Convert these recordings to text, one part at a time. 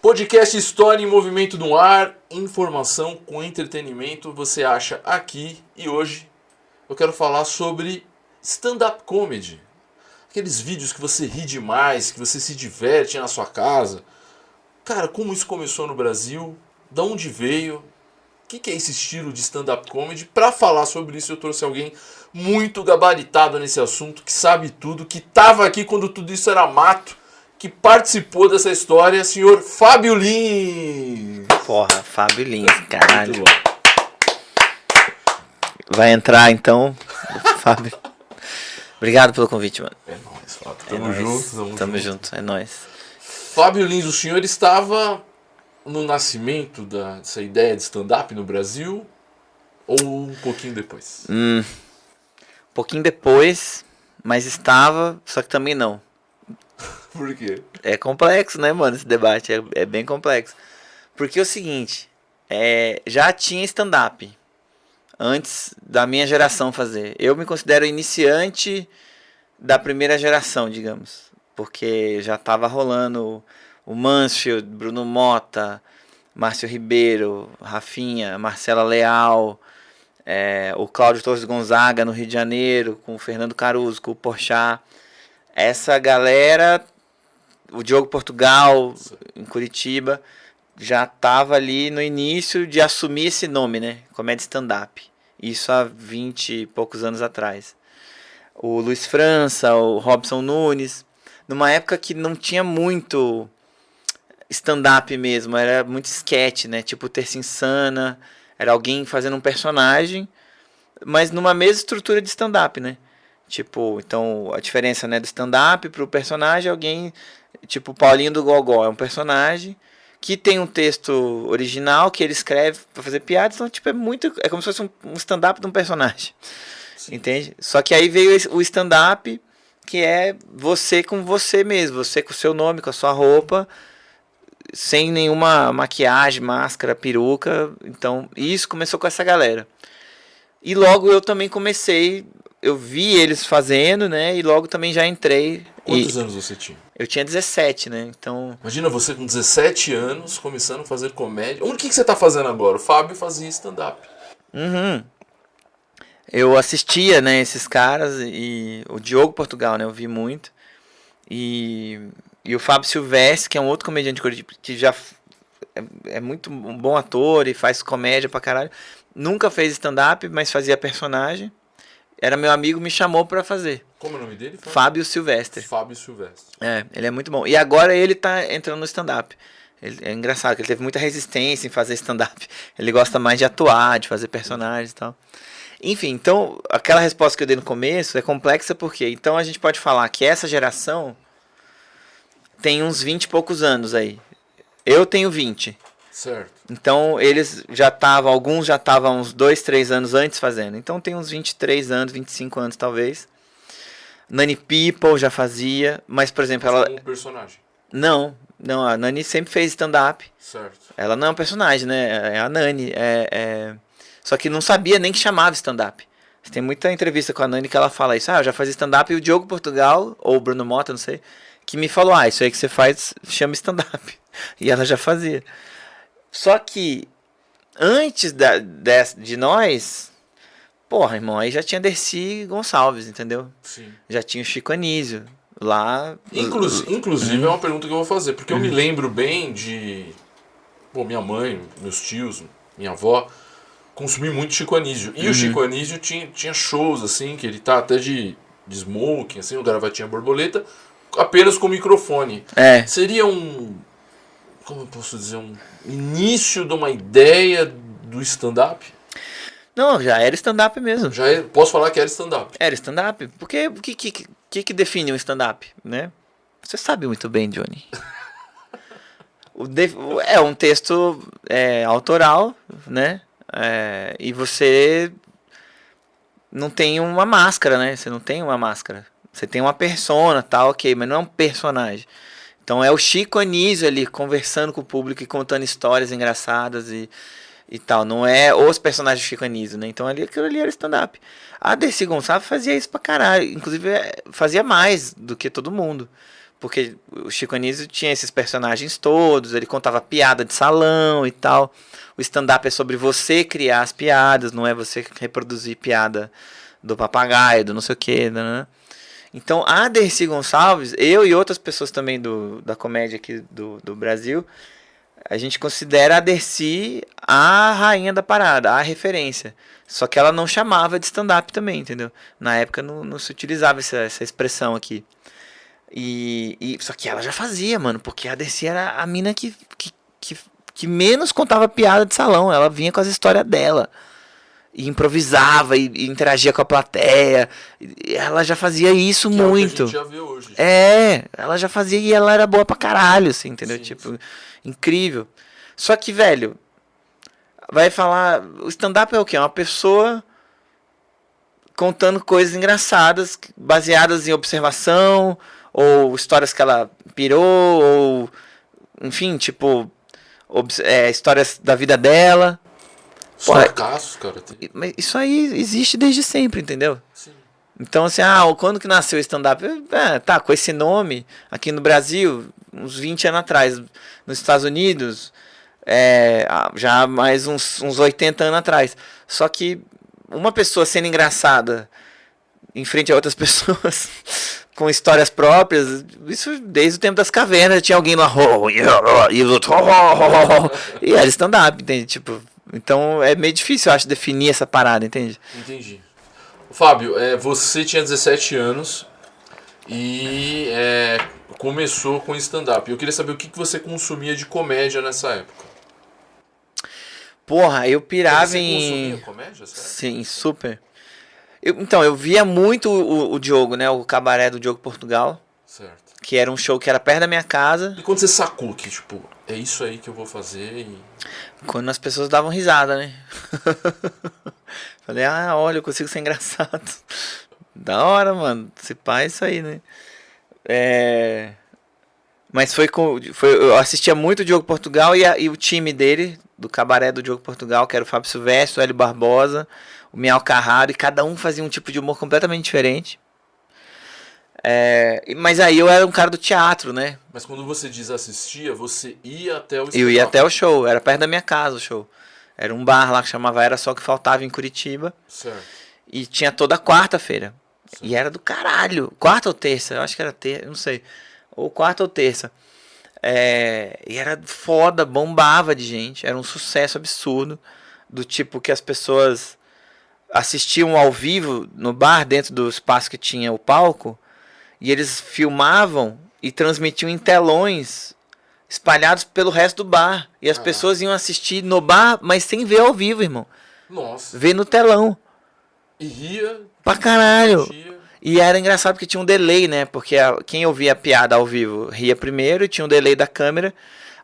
Podcast História em Movimento no Ar, informação com entretenimento, você acha aqui. E hoje eu quero falar sobre stand-up comedy. Aqueles vídeos que você ri demais, que você se diverte na sua casa. Cara, como isso começou no Brasil? De onde veio? O que é esse estilo de stand-up comedy? Para falar sobre isso eu trouxe alguém muito gabaritado nesse assunto, que sabe tudo, que estava aqui quando tudo isso era mato, que participou dessa história, senhor Fábio Lins. Porra, Fábio Lins, caralho. Vai entrar então, Fábio. Obrigado pelo convite, mano. É nóis, Fábio. Tamo junto, é nóis. Fábio Lins, o senhor estava no nascimento dessa ideia de stand-up no Brasil ou um pouquinho depois? Um pouquinho depois, mas estava, só que também não. Por quê? É complexo, né, mano, esse debate, é bem complexo. Porque é o seguinte, já tinha stand-up antes da minha geração fazer. Eu me considero iniciante da primeira geração, digamos. Porque já estava rolando o Mansfield, Bruno Mota, Márcio Ribeiro, Rafinha, Marcela Leal, o Cláudio Torres Gonzaga no Rio de Janeiro, com o Fernando Caruso, com o Porchat. Essa galera, o Diogo Portugal, em Curitiba, já estava ali no início de assumir esse nome, né? Comédia stand-up. Isso há 20 e poucos anos atrás. O Luiz França, o Robson Nunes, numa época que não tinha muito stand-up mesmo, era muito sketch, né? Tipo Terça Insana, era alguém fazendo um personagem, mas numa mesma estrutura de stand-up, né? Tipo, então a diferença, né, do stand-up pro personagem é alguém, tipo Paulinho do Gogó, é um personagem que tem um texto original que ele escreve pra fazer piada, então tipo, é como se fosse um stand-up de um personagem. Sim. Entende? Só que aí veio o stand-up, que é você com você mesmo, você com o seu nome, com a sua roupa, sem nenhuma maquiagem, máscara, peruca. Então, isso começou com essa galera. E logo eu também comecei, eu vi eles fazendo, né? E logo também já entrei. Quantos anos você tinha? Eu tinha 17, né? Então... Imagina você com 17 anos começando a fazer comédia. O que você tá fazendo agora? O Fábio fazia stand-up. Uhum. Eu assistia, né, esses caras, e o Diogo Portugal, né? Eu vi muito. E o Fábio Silvestre, que é um outro comediante que já é muito um bom ator e faz comédia pra caralho. Nunca fez stand-up, mas fazia personagem. Era meu amigo, me chamou pra fazer. Como é o nome dele? Fábio Silvestre. Fábio Silvestre. Ele é muito bom. E agora ele tá entrando no stand-up. É engraçado, que ele teve muita resistência em fazer stand-up. Ele gosta mais de atuar, de fazer personagens e tal. Enfim, então, aquela resposta que eu dei no começo é complexa porque... Então a gente pode falar que essa geração tem uns 20 e poucos anos aí. Eu tenho 20. Certo. Então eles já estavam, alguns já estavam uns 2, 3 anos antes fazendo. Então tem uns 23 anos, 25 anos talvez. Nani People já fazia, mas por exemplo ela... um personagem? Não, a Nani sempre fez stand-up. Certo. Ela não é um personagem, né? É a Nani. Só que não sabia nem que chamava stand-up. Tem muita entrevista com a Nani que ela fala isso. Eu já fazia stand-up, e o Diogo Portugal, ou o Bruno Mota, não sei, que me falou, isso aí que você faz chama stand-up. E ela já fazia. Só que antes de nós, porra, irmão, aí já tinha Dercy Gonçalves, entendeu? Sim. Já tinha o Chico Anísio lá. Inclusive é uma pergunta que eu vou fazer, porque eu me lembro bem de minha mãe, meus tios, minha avó consumir muito Chico Anísio. E o Chico Anísio tinha shows assim, que ele tá até de smoking, assim, o gravatinha borboleta, apenas com microfone. Seria como eu posso dizer, um início de uma ideia do stand-up? Não, já era stand-up mesmo. Posso falar que era stand-up? Era stand-up. Porque o que define um stand-up, né? Você sabe muito bem, Johnny. É um texto autoral, né? E você não tem uma máscara, né? Você não tem uma máscara. Você tem uma persona, tá, ok, mas não é um personagem. Então é o Chico Anísio ali conversando com o público e contando histórias engraçadas e tal. Não é os personagens do Chico Anísio, né? Então aquilo ali era stand-up. A Dercy Gonçalves fazia isso pra caralho. Inclusive fazia mais do que todo mundo. porque o Chico Anísio tinha esses personagens todos, ele contava piada de salão e tal. O stand-up é sobre você criar as piadas, não é você reproduzir piada do papagaio, do não sei o que, né? Então, a Dercy Gonçalves, eu e outras pessoas também da comédia aqui do Brasil, a gente considera a Dercy a rainha da parada, a referência. Só que ela não chamava de stand-up também, entendeu? Na época não se utilizava essa expressão aqui. Só que ela já fazia, mano, porque a Dercy era a mina que menos contava piada de salão. Ela vinha com as histórias dela. E improvisava e interagia com a plateia. Ela já fazia isso que muito. É o que a gente já vê hoje. Ela já fazia e ela era boa pra caralho, assim, entendeu? Sim, tipo, incrível. Só que, velho, vai falar. O stand-up é o quê? É uma pessoa contando coisas engraçadas, baseadas em observação, ou histórias que ela pirou, ou. Enfim, tipo. Histórias da vida dela. Sarcassos, cara. Mas isso aí existe desde sempre, entendeu? Sim. Então, assim, quando que nasceu o stand-up? Tá, com esse nome, aqui no Brasil, uns 20 anos atrás. Nos Estados Unidos, já mais uns 80 anos atrás. Só que uma pessoa sendo engraçada em frente a outras pessoas com histórias próprias, isso desde o tempo das cavernas, tinha alguém lá, e era stand-up, entende? Tipo, então é meio difícil, eu acho, definir essa parada, entende? Entendi. Fábio, você tinha 17 anos e começou com stand-up. Eu queria saber o que você consumia de comédia nessa época. Porra, eu pirava você em... consumia comédia, certo? Sim, super. Eu via muito o Diogo, né? O cabaré do Diogo Portugal. Certo. Que era um show que era perto da minha casa. E quando você sacou que, tipo, é isso aí que eu vou fazer e... Quando as pessoas davam risada, né? Falei, olha, eu consigo ser engraçado. Da hora, mano. Se pá, é isso aí, né? Mas eu assistia muito o Diogo Portugal e o time dele, do cabaré do Diogo Portugal, que era o Fábio Silvestre, o Hélio Barbosa, o Miau Carraro, e cada um fazia um tipo de humor completamente diferente. Mas aí eu era um cara do teatro, né? Mas quando você diz assistia, você ia até o Eu ia até o show, era perto da minha casa o show. Era um bar lá que chamava Era Só Que Faltava, em Curitiba. Certo. E tinha toda quarta-feira. E era do caralho. Quarta ou terça? Eu acho que era terça, não sei. Ou quarta ou terça. E era foda, bombava de gente. Era um sucesso absurdo. Do tipo que as pessoas assistiam ao vivo no bar, dentro do espaço que tinha o palco. E eles filmavam e transmitiam em telões espalhados pelo resto do bar. E as pessoas iam assistir no bar, mas sem ver ao vivo, irmão. Nossa. Ver no telão. E ria. Pra caralho. Ria. E era engraçado porque tinha um delay, né? Porque quem ouvia a piada ao vivo ria primeiro, e tinha um delay da câmera.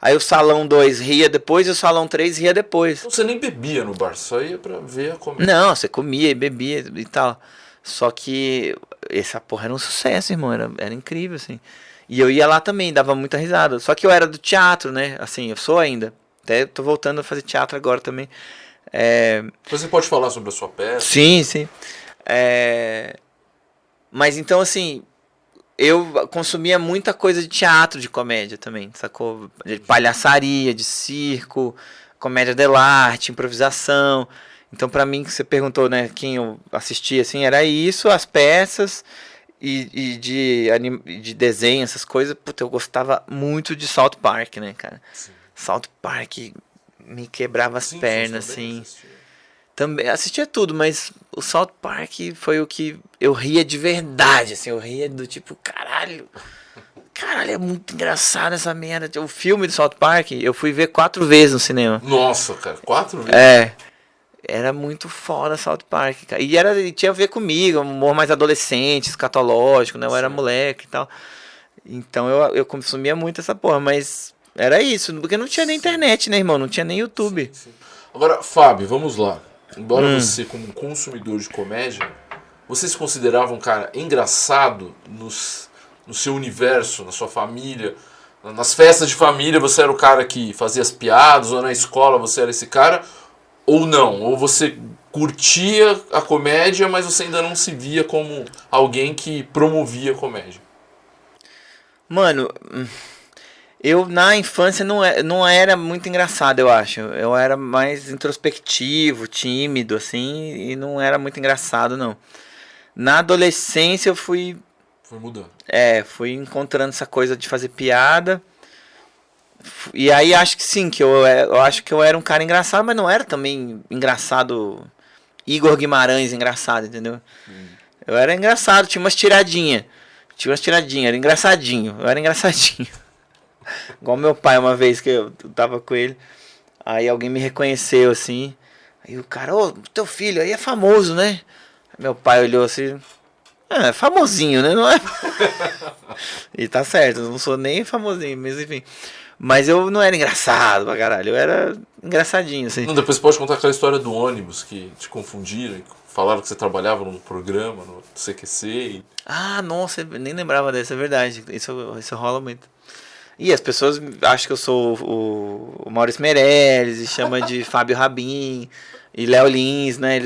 Aí o salão 2 ria depois e o salão 3 ria depois. Então você nem bebia no bar, só ia pra ver a comédia. Não, você comia e bebia e tal. Só que essa porra era um sucesso, irmão. Era incrível, assim. E eu ia lá também, dava muita risada. Só que eu era do teatro, né? Assim, eu sou ainda. Até tô voltando a fazer teatro agora também. Você pode falar sobre a sua peça? Sim, sim. Mas então, assim, eu consumia muita coisa de teatro, de comédia também, sacou? De palhaçaria, de circo, comédia dell'arte, improvisação. Então, pra mim, que você perguntou, né, quem eu assistia, assim, era isso, as peças e de desenho, essas coisas. Puta, eu gostava muito de South Park, né, cara? Sim. South Park me quebrava as pernas, assim. Também assistia tudo, mas o South Park foi o que eu ria de verdade, assim, eu ria do tipo, caralho, é muito engraçado essa merda. O filme do South Park, eu fui ver 4 vezes no cinema. Nossa, cara, 4 vezes? Era muito foda South Park, cara. E tinha a ver comigo, um humor mais adolescente, escatológico, né, eu era moleque e tal. Então eu consumia muito essa porra, mas era isso, porque não tinha nem internet, né, irmão, não tinha nem YouTube. Sim. Agora, Fábio, vamos lá. Embora você, como consumidor de comédia, você se considerava um cara engraçado no seu universo, na sua família, nas festas de família você era o cara que fazia as piadas, ou na escola você era esse cara, ou não? Ou você curtia a comédia, mas você ainda não se via como alguém que promovia a comédia? Mano, eu na infância não era muito engraçado, eu acho. Eu era mais introspectivo, tímido, assim, e não era muito engraçado, não. Na adolescência eu fui Foi mudando. fui encontrando essa coisa de fazer piada. E aí acho que sim, que eu acho que eu era um cara engraçado, mas não era também engraçado Igor Guimarães engraçado, entendeu? Eu era engraçado, tinha umas tiradinhas. Era engraçadinho, eu era engraçadinho. Igual meu pai, uma vez que eu tava com ele, aí alguém me reconheceu assim. Aí o cara, ô, teu filho aí é famoso, né? Meu pai olhou assim, é famosinho, né? Não é? E tá certo, eu não sou nem famosinho, mas enfim. Mas eu não era engraçado pra caralho, eu era engraçadinho, assim. Não, depois você pode contar aquela história do ônibus que te confundiram, e falaram que você trabalhava num programa, no CQC. E... Ah, nossa, eu nem lembrava dessa, é verdade. Isso rola muito. E as pessoas acham que eu sou o Maurício Meirelles, e chama de Fábio Rabin e Léo Lins, né?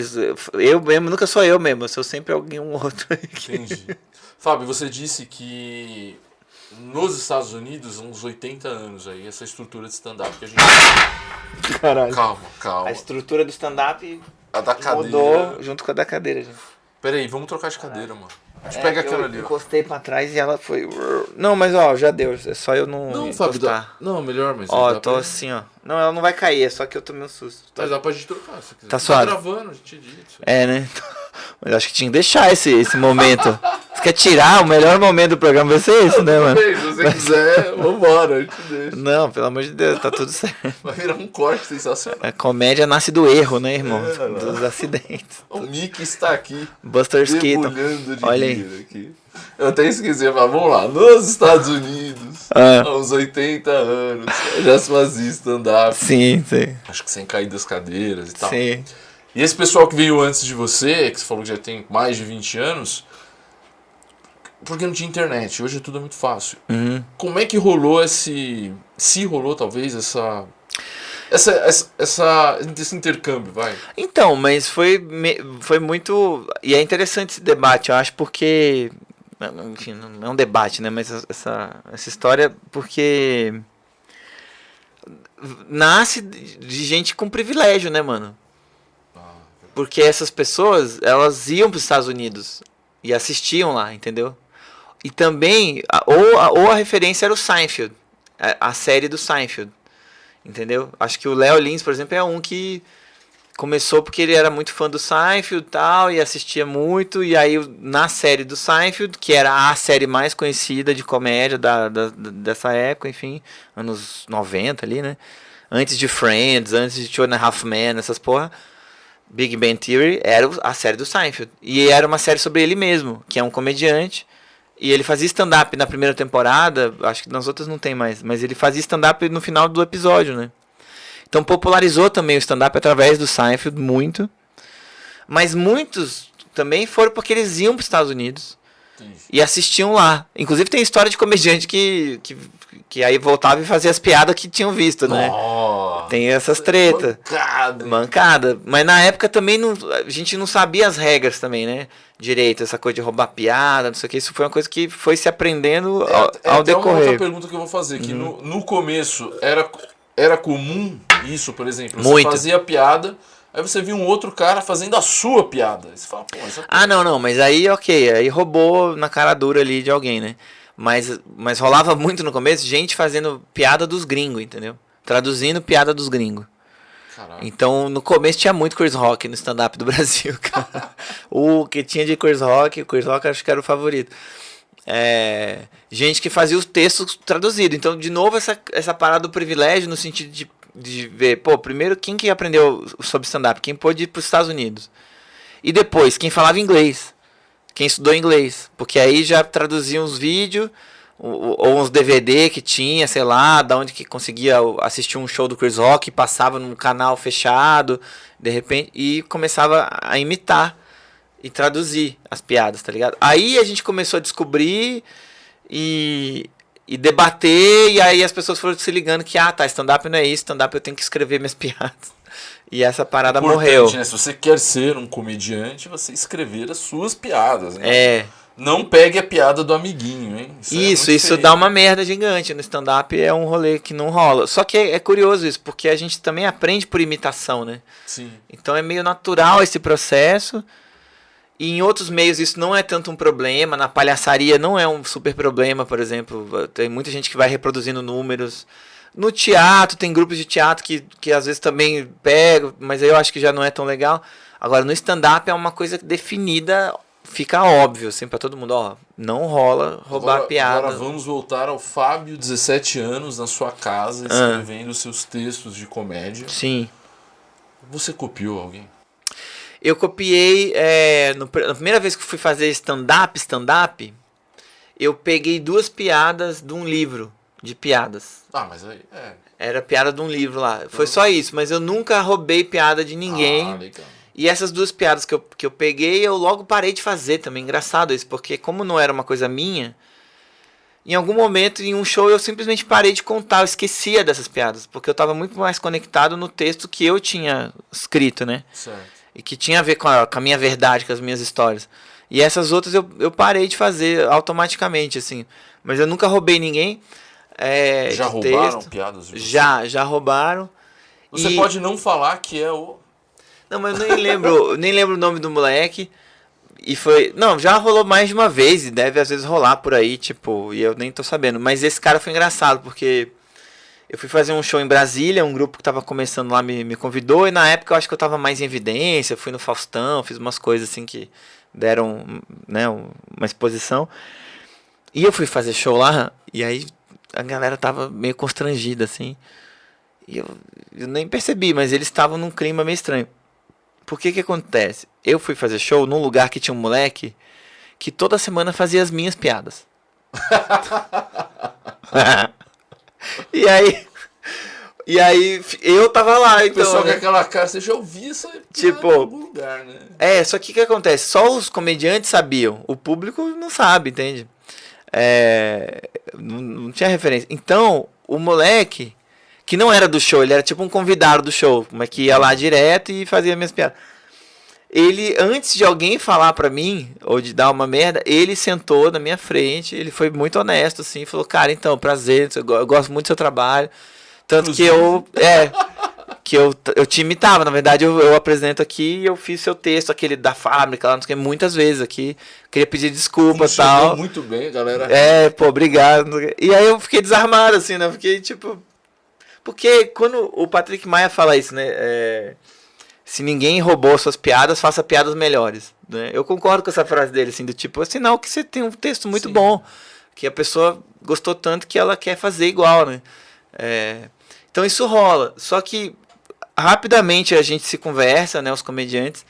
Eu mesmo, nunca sou eu mesmo, eu sou sempre alguém um outro. Entendi. Fábio, você disse que nos Estados Unidos, uns 80 anos aí, essa estrutura de stand-up que a gente... Caralho. Calma. A estrutura do stand-up A da cadeira. mudou junto com a da cadeira, gente. Peraí, vamos trocar de cadeira, mano. A gente pega aquela ali, Eu ó. encostei pra trás e ela foi... Não, mas ó, já deu, é só eu não Fábio, encostar. não, melhor, mas... Ó, dá eu tô pra... assim, ó. Não, ela não vai cair, é só que eu tomei um susto. Mas dá pra gente trocar, se quiser. Tá suave. Tá gravando, a gente edita. É, né? Mas acho que tinha que deixar esse momento. Você quer tirar o melhor momento do programa? Vai ser esse, né, mano? Se você quiser, vambora, a gente deixa. Não, pelo amor de Deus, tá tudo certo. Vai virar um corte sensacional. A comédia nasce do erro, né, irmão? Dos acidentes. O Mickey está aqui, Buster Keaton. debulhando de Olha rir aqui. Eu até esqueci, mas vamos lá. Nos Estados Unidos, há uns 80 anos, já se fazia stand-up. Sim, sim. Acho que sem cair das cadeiras e tal. Sim. E esse pessoal que veio antes de você, que você falou que já tem mais de 20 anos, porque não tinha internet, hoje tudo é muito fácil. Uhum. Como é que rolou se rolou talvez esse intercâmbio, vai? Então, mas foi muito... E é interessante esse debate, eu acho, porque... Enfim, não é um debate, né? Mas essa história, porque... Nasce de gente com privilégio, né, mano? Porque essas pessoas, elas iam para os Estados Unidos e assistiam lá, entendeu? E também, ou a referência era o Seinfeld, a série do Seinfeld, entendeu? Acho que o Léo Lins, por exemplo, é um que começou porque ele era muito fã do Seinfeld e tal, e assistia muito, e aí na série do Seinfeld, que era a série mais conhecida de comédia dessa época, enfim, anos 90 ali, né? Antes de Friends, antes de Two and a Half Men, essas porra... Big Bang Theory era a série do Seinfeld. E era uma série sobre ele mesmo, que é um comediante. E ele fazia stand-up na primeira temporada, acho que nas outras não tem mais, mas ele fazia stand-up no final do episódio, né? Então popularizou também o stand-up através do Seinfeld, muito. Mas muitos também foram porque eles iam para os Estados Unidos. Entendi. E assistiam lá. Inclusive tem história de comediante que aí voltava e fazia as piadas que tinham visto, né? Oh, tem essas tretas. Mancada. Mas na época também a gente não sabia as regras também, né? Direito, essa coisa de roubar piada, não sei o que. Isso foi uma coisa que foi se aprendendo ao decorrer. Uma outra pergunta que eu vou fazer, que no começo era comum isso, por exemplo. Você fazia piada... Aí você viu um outro cara fazendo a sua piada. Aí você fala, pô, essa piada... não, mas aí ok, aí roubou na cara dura ali de alguém, né? Mas rolava muito no começo gente fazendo piada dos gringos, entendeu? Traduzindo piada dos gringos. Caraca. Então no começo tinha muito Chris Rock no stand-up do Brasil, cara. O que tinha de Chris Rock acho que era o favorito. Gente que fazia os textos traduzidos. Então, de novo, essa parada do privilégio no sentido de ver, pô, primeiro quem que aprendeu sobre stand-up? Quem pôde ir para os Estados Unidos? E depois, quem falava inglês? Quem estudou inglês? Porque aí já traduzia uns vídeos, ou uns DVD que tinha, sei lá, da onde que conseguia assistir um show do Chris Rock, passava num canal fechado, de repente, e começava a imitar e traduzir as piadas, tá ligado? Aí a gente começou a descobrir e debater, e aí as pessoas foram se ligando que, stand-up não é isso, stand-up eu tenho que escrever minhas piadas. E essa parada morreu. Né? Se você quer ser um comediante, você escrever as suas piadas, né? Não pegue a piada do amiguinho, hein? Isso dá uma merda gigante. No stand-up é um rolê que não rola. Só que é curioso isso, porque a gente também aprende por imitação, né? Sim. Então é meio natural esse processo. E em outros meios isso não é tanto um problema. Na palhaçaria não é um super problema, por exemplo. Tem muita gente que vai reproduzindo números. No teatro, tem grupos de teatro que às vezes também pegam, mas aí eu acho que já não é tão legal. Agora, no stand-up é uma coisa definida, fica óbvio, assim, pra todo mundo, ó, não rola roubar piada. Agora vamos voltar ao Fábio, 17 anos, na sua casa, escrevendo seus textos de comédia. Sim. Você copiou alguém? Eu copiei, na primeira vez que fui fazer stand-up, eu peguei 2 piadas de um livro de piadas. Ah, mas aí, Era piada de um livro lá. Foi só isso, mas eu nunca roubei piada de ninguém. Ah, legal. E essas 2 piadas que eu peguei, eu logo parei de fazer também. Engraçado isso, porque como não era uma coisa minha, em algum momento, em um show, eu simplesmente parei de contar. Eu esquecia dessas piadas, porque eu estava muito mais conectado no texto que eu tinha escrito, né? Certo. E que tinha a ver com a minha verdade, com as minhas histórias. E essas outras eu parei de fazer automaticamente, assim. Mas eu nunca roubei ninguém. Já roubaram piadas de você? Já roubaram. Você pode não falar que é o... Não, mas eu nem lembro o nome do moleque. E foi... Não, já rolou mais de uma vez. E deve às vezes rolar por aí, tipo... E eu nem tô sabendo. Mas esse cara foi engraçado, porque... Eu fui fazer um show em Brasília. Um grupo que tava começando lá me convidou. E na época eu acho que eu tava mais em evidência. Fui no Faustão, fiz umas coisas assim que deram, né, uma exposição. E eu fui fazer show lá. E aí a galera tava meio constrangida, assim. E eu nem percebi, mas eles estavam num clima meio estranho. Por que acontece? Eu fui fazer show num lugar que tinha um moleque que toda semana fazia as minhas piadas. E aí eu tava lá, então... O pessoal com aquela cara, você já ouviu isso tipo, em algum lugar, né? Só que o que acontece? Só os comediantes sabiam. O público não sabe, entende? Não tinha referência. Então, o moleque, que não era do show, ele era tipo um convidado do show, mas que ia lá direto e fazia minhas piadas. Ele, antes de alguém falar pra mim, ou de dar uma merda, ele sentou na minha frente, ele foi muito honesto, assim, falou, cara, então, prazer, eu gosto muito do seu trabalho. Tanto que eu te imitava, na verdade, eu apresento aqui e eu fiz seu texto, aquele da fábrica, lá, não sei o que, muitas vezes aqui. Queria pedir desculpa e tal. Muito bem, galera. Pô, obrigado. E aí eu fiquei desarmado, assim, né? Fiquei tipo. Porque quando o Patrick Maia fala isso, né? Se ninguém roubou suas piadas, faça piadas melhores. Né? Eu concordo com essa frase dele, assim, do tipo, é sinal que você tem um texto muito bom. Que a pessoa gostou tanto que ela quer fazer igual, né? Então isso rola. Só que rapidamente a gente se conversa, né? Os comediantes.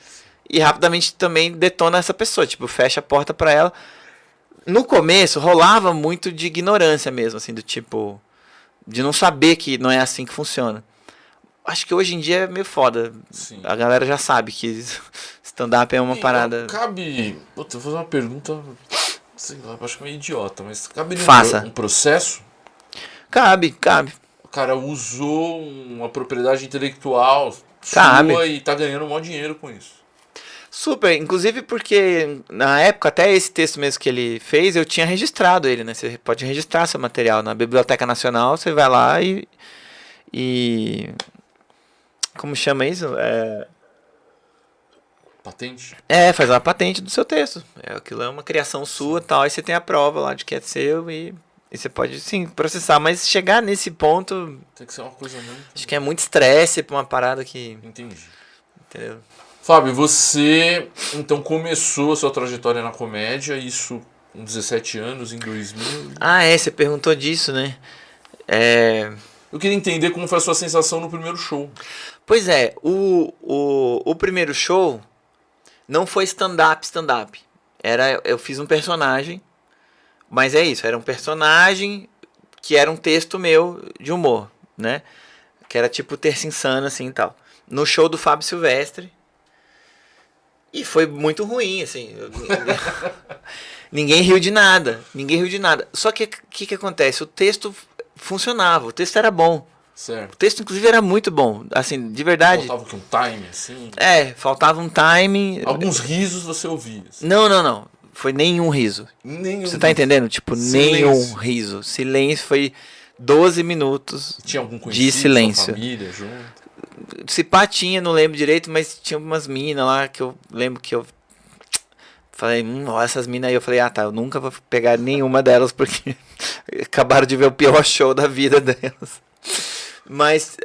E rapidamente também detona essa pessoa. Tipo, fecha a porta pra ela. No começo rolava muito de ignorância mesmo, assim, do tipo... De não saber que não é assim que funciona. Acho que hoje em dia é meio foda. Sim. A galera já sabe que stand-up é uma parada... Cabe... Vou fazer uma pergunta... Sei lá, acho que é meio idiota, mas cabe um processo? Cabe. O cara usou uma propriedade intelectual sua e tá ganhando um maior dinheiro com isso. Super, inclusive porque na época, até esse texto mesmo que ele fez, eu tinha registrado ele, né? Você pode registrar seu material na Biblioteca Nacional, você vai lá e como chama isso? Patente? Faz uma patente do seu texto. Aquilo é uma criação sua e tal, aí você tem a prova lá de que é seu e você pode, sim, processar. Mas chegar nesse ponto... Tem que ser uma coisa muito... Acho que é muito estresse pra uma parada que... Entendi. Entendeu? Fábio, você então começou a sua trajetória na comédia, isso com 17 anos, em 2000? Você perguntou disso, né? Eu queria entender como foi a sua sensação no primeiro show. Pois é, o primeiro show não foi stand-up. Eu fiz um personagem, mas é isso, era um personagem que era um texto meu de humor, né? Que era tipo Terça Insana, assim e tal. No show do Fábio Silvestre. E foi muito ruim, assim. Ninguém riu de nada. Só que o que acontece? O texto funcionava, o texto era bom. Certo. O texto, inclusive, era muito bom. Assim, de verdade. Faltava um time, assim? Faltava um timing. Alguns risos você ouvia. Assim. Não. foi nenhum riso. Nenhum. Você tá entendendo? Tipo, Silêncio. nenhum riso. Silêncio, foi 12 minutos Tinha algum de conhecido, silêncio. sua família junto? Se pá tinha, não lembro direito, mas tinha umas minas lá que eu lembro que eu falei, ó, essas minas aí. Eu falei, tá, eu nunca vou pegar nenhuma delas porque acabaram de ver o pior show da vida delas. Mas,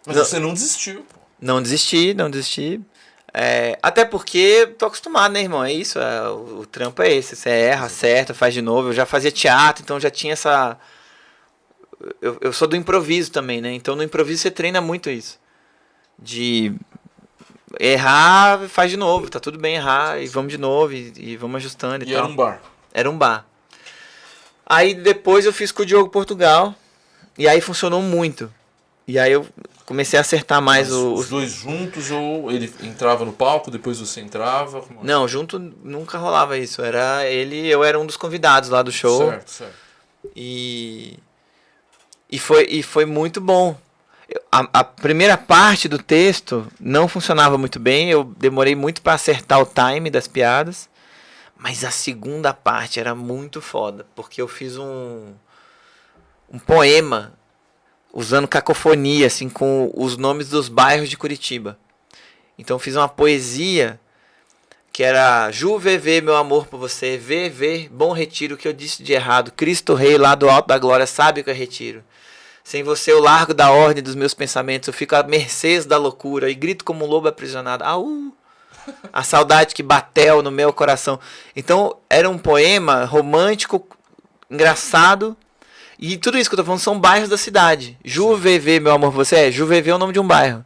Mas você não desistiu, pô. não desisti. Até porque tô acostumado, né, irmão? É isso, o trampo é esse. Você erra, acerta, faz de novo. Eu já fazia teatro, então já tinha essa... Eu sou do improviso também, né? Então no improviso você treina muito isso. De errar, faz de novo. Tá tudo bem errar e vamos de novo e vamos ajustando e tal. Era um bar. Era um bar. Aí depois eu fiz com o Diogo Portugal e aí funcionou muito. E aí eu comecei a acertar mais os dois juntos ou ele entrava no palco, depois você entrava? Como... Não, junto nunca rolava isso. Era ele, eu era um dos convidados lá do show. Certo. E foi muito bom. A primeira parte do texto não funcionava muito bem. Eu demorei muito para acertar o time das piadas. Mas a segunda parte era muito foda. Porque eu fiz um poema usando cacofonia, assim, com os nomes dos bairros de Curitiba. Então eu fiz uma poesia que era Ju VV, meu amor por você, VV, bom retiro, o que eu disse de errado, Cristo Rei lá do alto da glória, sabe o que eu retiro. Sem você eu largo da ordem dos meus pensamentos, eu fico à mercê da loucura e grito como um lobo aprisionado. A saudade que bateu no meu coração. Então era um poema romântico, engraçado. E tudo isso que eu tô falando são bairros da cidade. Ju VV, meu amor, você Ju VV é o nome de um bairro.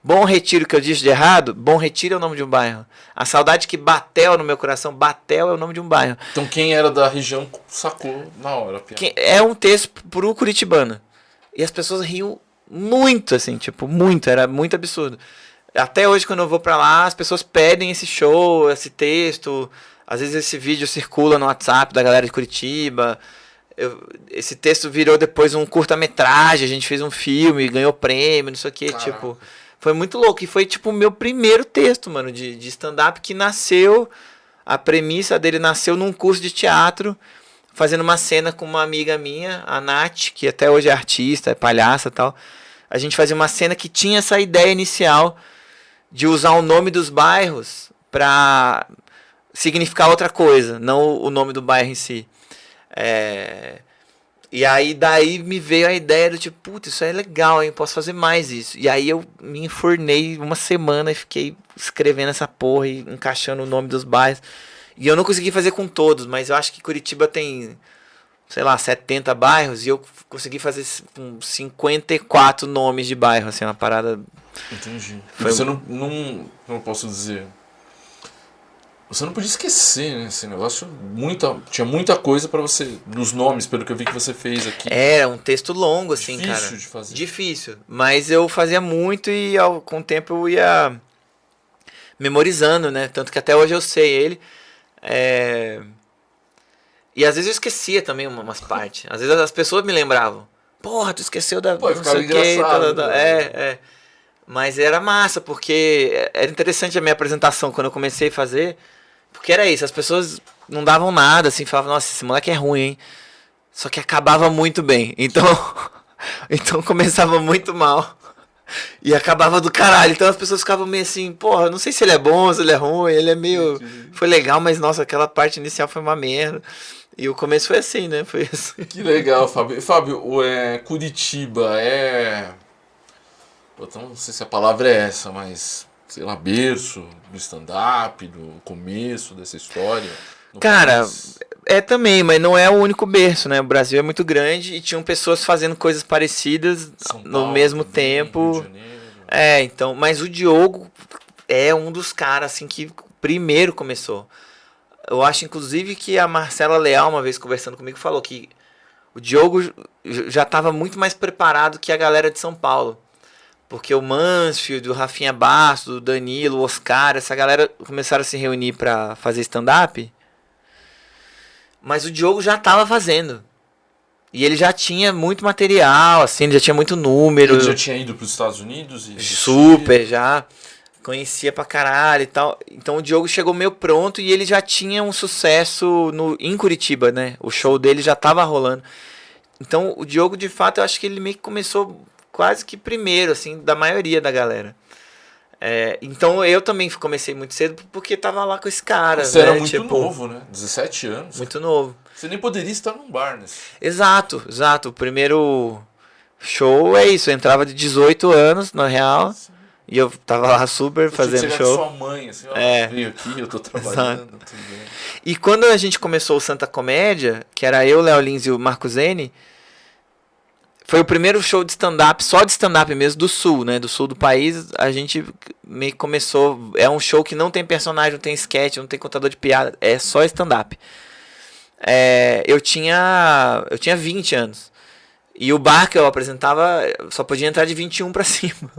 Bom Retiro, que eu disse de errado, Bom Retiro é o nome de um bairro. A saudade que bateu no meu coração, Batel é o nome de um bairro. Então quem era da região sacou na hora. É um texto pro curitibano. E as pessoas riam muito, assim, tipo, muito, era muito absurdo. Até hoje, quando eu vou pra lá, as pessoas pedem esse show, esse texto. Às vezes esse vídeo circula no WhatsApp da galera de Curitiba. Esse texto virou depois um curta-metragem, a gente fez um filme, ganhou prêmio, não sei o que, tipo... Foi muito louco. E foi, tipo, o meu primeiro texto, mano, de stand-up que nasceu... A premissa dele nasceu num curso de teatro, fazendo uma cena com uma amiga minha, a Nath, que até hoje é artista, é palhaça e tal. A gente fazia uma cena que tinha essa ideia inicial de usar o nome dos bairros pra significar outra coisa, não o nome do bairro em si. E aí daí me veio a ideia do tipo, puta, isso é legal, hein? Posso fazer mais isso. E aí eu me enfornei uma semana e fiquei escrevendo essa porra e encaixando o nome dos bairros. E eu não consegui fazer com todos, mas eu acho que Curitiba tem, sei lá, 70 bairros e eu consegui fazer com 54 nomes de bairro, assim, uma parada... Entendi. Você não posso dizer... Você não podia esquecer, né? Esse negócio, tinha muita coisa pra você, dos nomes, pelo que eu vi que você fez aqui. Era um texto longo, assim, difícil, cara. Difícil de fazer. Difícil, mas eu fazia muito e com o tempo eu ia memorizando, né? Tanto que até hoje eu sei ele. E às vezes eu esquecia também umas partes. Às vezes as pessoas me lembravam. Porra, tu esqueceu da... Pô, ficava engraçado. Mas era massa, porque era interessante a minha apresentação quando eu comecei a fazer... Porque era isso, as pessoas não davam nada, assim, falavam, nossa, esse moleque é ruim, hein? Só que acabava muito bem. Então começava muito mal. E acabava do caralho. Então as pessoas ficavam meio assim, porra, não sei se ele é bom, se ele é ruim, ele é meio... Foi legal, mas nossa, aquela parte inicial foi uma merda. E o começo foi assim, né? Foi assim. Que legal, Fábio. Fábio, Curitiba então, não sei se a palavra é essa, mas... sei lá, berço do stand-up, do começo dessa história. Cara, também, mas não é o único berço, né? O Brasil é muito grande e tinham pessoas fazendo coisas parecidas no mesmo tempo. Rio de Janeiro. Então, mas o Diogo é um dos caras, assim, que primeiro começou. Eu acho, inclusive, que a Marcela Leal, uma vez conversando comigo, falou que o Diogo já estava muito mais preparado que a galera de São Paulo. Porque o Mansfield, o Rafinha Bastos, o Danilo, o Oscar, essa galera começaram a se reunir pra fazer stand-up. Mas o Diogo já tava fazendo. E ele já tinha muito material, assim, ele já tinha muito número. Ele já tinha ido pros Estados Unidos? Super, já. conhecia pra caralho e tal. Então o Diogo chegou meio pronto e ele já tinha um sucesso em Curitiba, né? O show dele já tava rolando. Então o Diogo, de fato, eu acho que ele meio que começou quase que primeiro, assim, da maioria da galera. Então eu também comecei muito cedo porque tava lá com esse cara. Você né? era muito Tipo, novo, né? 17 anos. Muito novo. Você nem poderia estar num bar, né? Exato. O primeiro show é isso. Eu entrava de 18 anos, na real. Sim. E eu tava lá super fazendo Você show. sua mãe, assim, ó, veio aqui, eu tô trabalhando, tudo bem. E quando a gente começou o Santa Comédia, que era eu, Léo Lins e o Marco Zene, foi o primeiro show de stand-up, só de stand-up mesmo, do Sul, né? Do Sul do país, a gente meio que começou... É um show que não tem personagem, não tem sketch, não tem contador de piada, é só stand-up. Eu tinha 20 anos. E o bar que eu apresentava só podia entrar de 21 pra cima.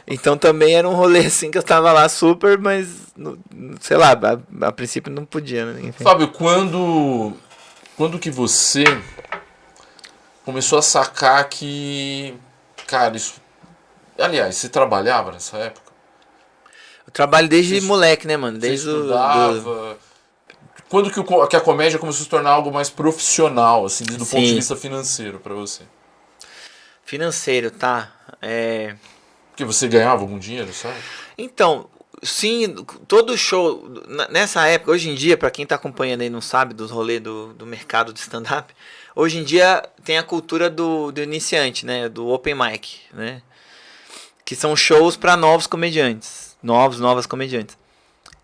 Então também era um rolê assim que eu tava lá super, mas sei lá, a princípio não podia, né? Enfim. Fábio, quando que você começou a sacar que, cara, isso... Aliás, você trabalhava nessa época? Eu trabalho desde moleque, né, mano? Desde você estudava... Quando que a comédia começou a se tornar algo mais profissional, assim, do ponto de vista financeiro pra você? Financeiro, tá. Porque você ganhava algum dinheiro, sabe? Então, sim, todo show, nessa época, hoje em dia, pra quem tá acompanhando aí e não sabe dos rolês do mercado de stand-up, hoje em dia tem a cultura do iniciante, né, do open mic, né, que são shows pra novos comediantes, novas comediantes.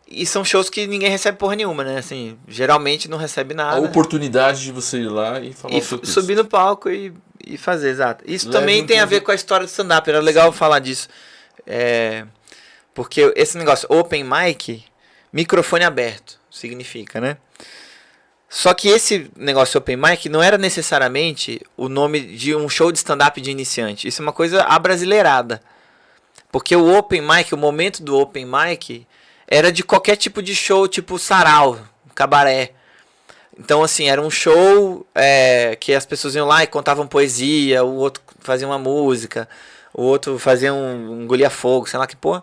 E são shows que ninguém recebe porra nenhuma, né, assim, geralmente não recebe nada. A oportunidade de você ir lá e falar e subir no palco e fazer, exato. Isso também tem a ver com a história do stand-up, era legal falar disso. Porque esse negócio, open mic, microfone aberto, significa, né? Só que esse negócio open mic não era necessariamente o nome de um show de stand-up de iniciante. Isso é uma coisa abrasileirada. Porque o open mic, o momento do open mic, era de qualquer tipo de show, tipo sarau, cabaré. Então, assim, era um show que as pessoas iam lá e contavam poesia, o outro fazia uma música, o outro fazia engolia fogo, sei lá que porra.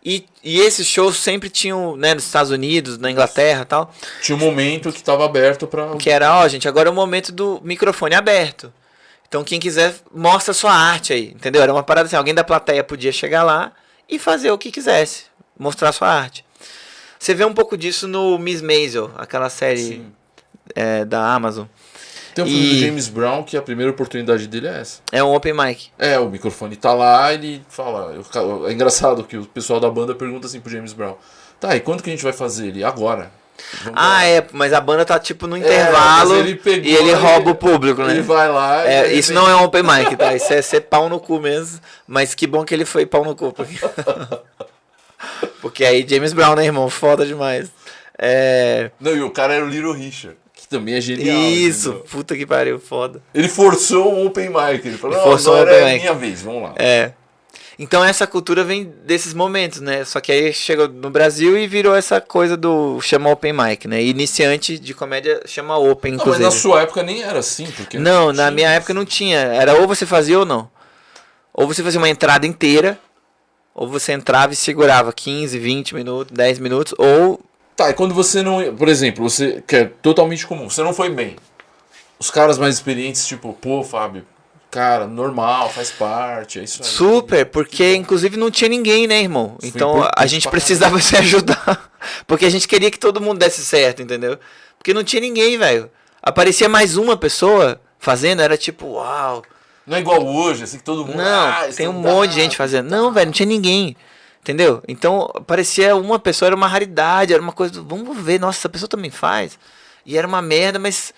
E esses shows sempre tinham, né, nos Estados Unidos, na Inglaterra e tal. Tinha um momento que estava aberto pra... Que era, gente, agora é o momento do microfone aberto. Então quem quiser, mostra a sua arte aí, entendeu? Era uma parada assim, alguém da plateia podia chegar lá e fazer o que quisesse, mostrar a sua arte. Você vê um pouco disso no Miss Maisel, aquela série da Amazon. Tem um filme do James Brown que a primeira oportunidade dele é essa. É um open mic. O microfone tá lá, ele fala... É engraçado que o pessoal da banda pergunta assim pro James Brown. Tá, e quando que a gente vai fazer ele? Agora. Mas a banda tá tipo no intervalo e ele rouba o público, né? Ele vai lá... Isso não é um open mic, tá? Isso é ser pau no cu mesmo. Mas que bom que ele foi pau no cu. Porque aí James Brown, né, irmão? Foda demais. Não, e o cara era o Little Richard. Também é genial. Isso, entendeu? Puta que pariu, foda. Ele forçou o open mic. Ele falou, agora é minha vez, vamos lá. Então essa cultura vem desses momentos, né? Só que aí chegou no Brasil e virou essa coisa do chama open mic, né? Iniciante de comédia chama open, inclusive. Mas na sua época nem era assim, porque... Não, na minha época não tinha. Era ou você fazia ou não. Ou você fazia uma entrada inteira, ou você entrava e segurava 15, 20 minutos, 10 minutos, ou... Tá, e quando você não... Por exemplo, você... Que é totalmente comum. Você não foi bem. Os caras mais experientes, tipo... Pô, Fábio... Cara, normal, faz parte, é isso aí. Super, porque inclusive não tinha ninguém, né, irmão? Então a gente precisava se ajudar. Porque a gente queria que todo mundo desse certo, entendeu? Porque não tinha ninguém, velho. Aparecia mais uma pessoa fazendo, era tipo, uau. Não é igual hoje, assim, que todo mundo... Não, tem um monte de gente fazendo. Não, velho, não tinha ninguém. Entendeu? Então, parecia uma pessoa, era uma raridade, era uma coisa, vamos ver, nossa, essa pessoa também faz. E era uma merda, mas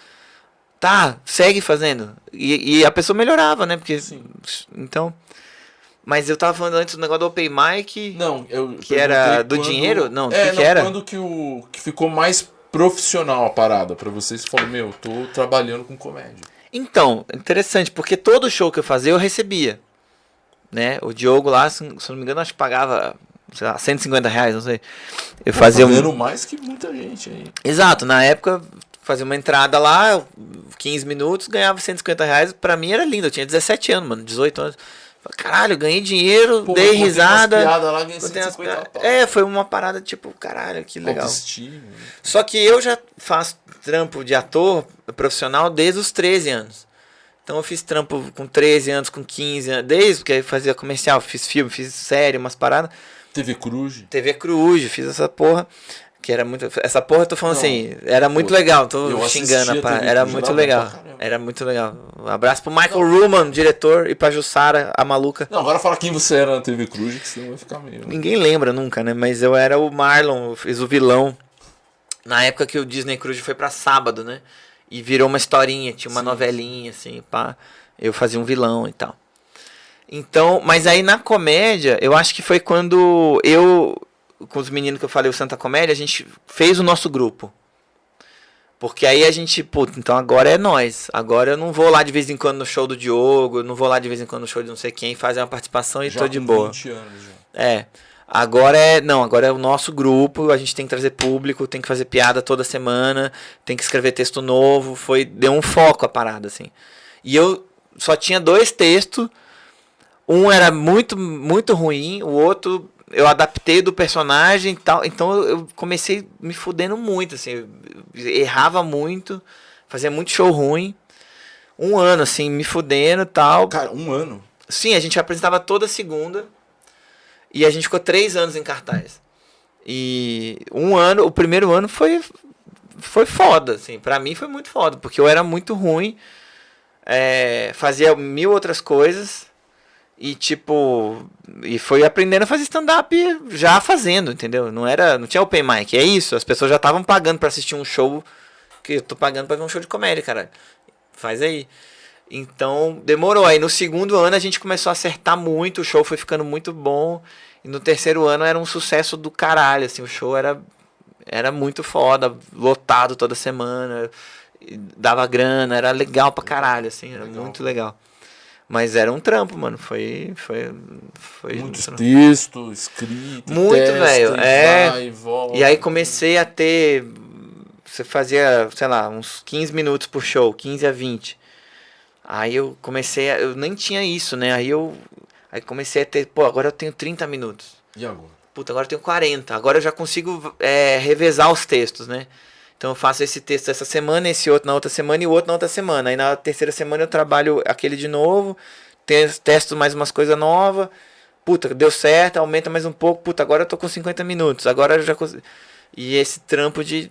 tá, segue fazendo. E a pessoa melhorava, né? Porque, então... Mas eu tava falando antes do negócio do open mic, não, que era do dinheiro? Não, que era? Quando que ficou mais profissional a parada pra vocês, você falou, meu, tô trabalhando com comédia. Então, interessante, porque todo show que eu fazia, eu recebia. Né? O Diogo lá, se não me engano, acho que pagava, sei lá, R$150, não sei. Eu fazia mais que muita gente aí. Exato, na época, fazia uma entrada lá, 15 minutos, ganhava R$150. Pra mim era lindo, eu tinha 17 anos, mano, 18 anos. Caralho, ganhei dinheiro, Pô, dei mas risada. tem umas piadas lá, ganhei Contei umas 150 piadas. pau. Foi uma parada tipo, caralho, que legal. Autoestima. Só que eu já faço trampo de ator profissional desde os 13 anos. Então eu fiz trampo com 13 anos, com 15 anos, desde que eu fazia comercial, fiz filme, fiz série, umas paradas. TV Cruz. TV Cruz, fiz essa porra. Que era muito. Essa porra eu tô falando Não, assim, era muito pô, legal, tô eu xingando a assistia parada. TV Era Cruz, muito era bom legal. pra caramba. Era muito legal. Um abraço pro Michael Ruhlman, diretor, e pra Jussara, a maluca. Não, agora fala quem você era na TV Cruz, que senão vai ficar meio... Ninguém lembra nunca, né? Mas eu era o Marlon, eu fiz o vilão. Na época que o Disney Cruise foi pra sábado, né? E virou uma historinha, tinha uma novelinha, assim, pá. Eu fazia um vilão e tal. Então, mas aí na comédia, eu acho que foi quando eu, com os meninos que eu falei, o Santa Comédia, a gente fez o nosso grupo. Porque aí a gente, puta, então agora é nós. Agora eu não vou lá de vez em quando no show do Diogo, eu não vou lá de vez em quando no show de não sei quem, fazer uma participação e Já tô de com boa. 20 anos já. É. Agora é. Não, agora é o nosso grupo, a gente tem que trazer público, tem que fazer piada toda semana, tem que escrever texto novo. Deu um foco a parada, assim. E eu só tinha 2 textos. Um era muito, muito ruim, o outro eu adaptei do personagem e tal. Então eu comecei me fudendo muito, assim. Eu errava muito, fazia muito show ruim. Um ano, assim, me fudendo e tal. Cara, 1 ano. Sim, a gente apresentava toda segunda. E a gente ficou 3 anos em cartaz. E um ano, o primeiro ano foi foda, assim. Pra mim foi muito foda, porque eu era muito ruim. Fazia 1000 outras coisas. E tipo, e foi aprendendo a fazer stand-up já fazendo, entendeu? Não tinha open mic, é isso. As pessoas já estavam pagando pra assistir um show, que eu tô pagando pra ver um show de comédia, cara. Faz aí. Então, demorou. Aí no segundo ano a gente começou a acertar muito, o show foi ficando muito bom. E no terceiro ano era um sucesso do caralho, assim, o show era muito foda, lotado toda semana, dava grana, era legal pra caralho, assim, era muito legal. Mas era um trampo, mano, foi Muitos um textos, escrito, muito, velho, vai e volta. E aí comecei a ter, você fazia, sei lá, uns 15 minutos por show, 15 a 20. Aí eu eu nem tinha isso, né? Aí comecei a ter, pô, agora eu tenho 30 minutos. E agora? Puta, agora eu tenho 40. Agora eu já consigo revezar os textos, né? Então eu faço esse texto essa semana, esse outro na outra semana e o outro na outra semana. Aí na terceira semana eu trabalho aquele de novo, testo mais umas coisas novas. Puta, deu certo, aumenta mais um pouco. Puta, agora eu tô com 50 minutos. Agora eu já consigo. E esse trampo de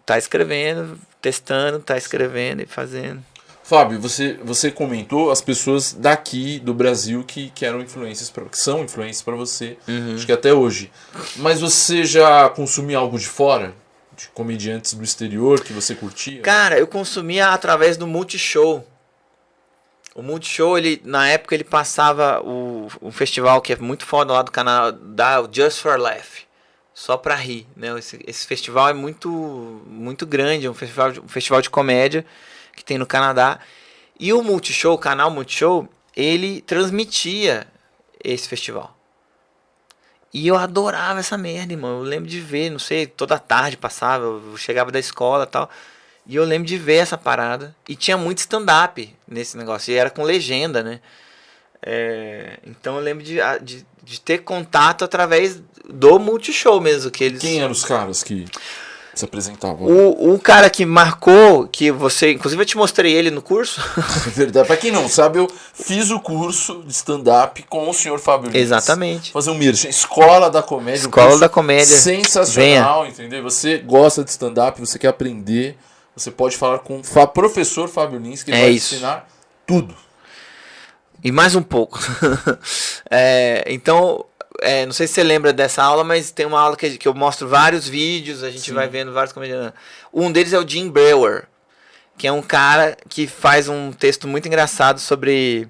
tá escrevendo, testando, tá escrevendo e fazendo. Fábio, você comentou as pessoas daqui do Brasil que eram influências, que são influências para você, acho que até hoje. Mas você já consumia algo de fora? De comediantes do exterior que você curtia? Cara, eu consumia através do Multishow. O Multishow, na época, ele passava um festival que é muito foda lá do canal, da Just for Laugh. Só pra rir, né? Esse festival é muito, muito grande, é um festival de comédia que tem no Canadá. E o Multishow, o canal Multishow, ele transmitia esse festival. E eu adorava essa merda, irmão. Eu lembro de ver, não sei, toda tarde passava, eu chegava da escola e tal. E eu lembro de ver essa parada. E tinha muito stand-up nesse negócio. E era com legenda, né? Então eu lembro de ter contato através do Multishow mesmo. Quem eram os caras que se apresentavam? O cara que marcou, que você... Inclusive eu te mostrei ele no curso. É verdade. Pra quem não sabe, eu fiz o curso de stand-up com o senhor Fábio Lins. Exatamente. Fazer um merchan. Escola da Comédia. Escola da Comédia. Sensacional, entendeu? Você gosta de stand-up, você quer aprender, você pode falar com o professor Fábio Lins, que ele vai ensinar tudo. E mais um pouco. Então... não sei se você lembra dessa aula, mas tem uma aula que eu mostro vários vídeos, a gente vai vendo vários comediantes. Um deles é o Jim Breuer, que é um cara que faz um texto muito engraçado sobre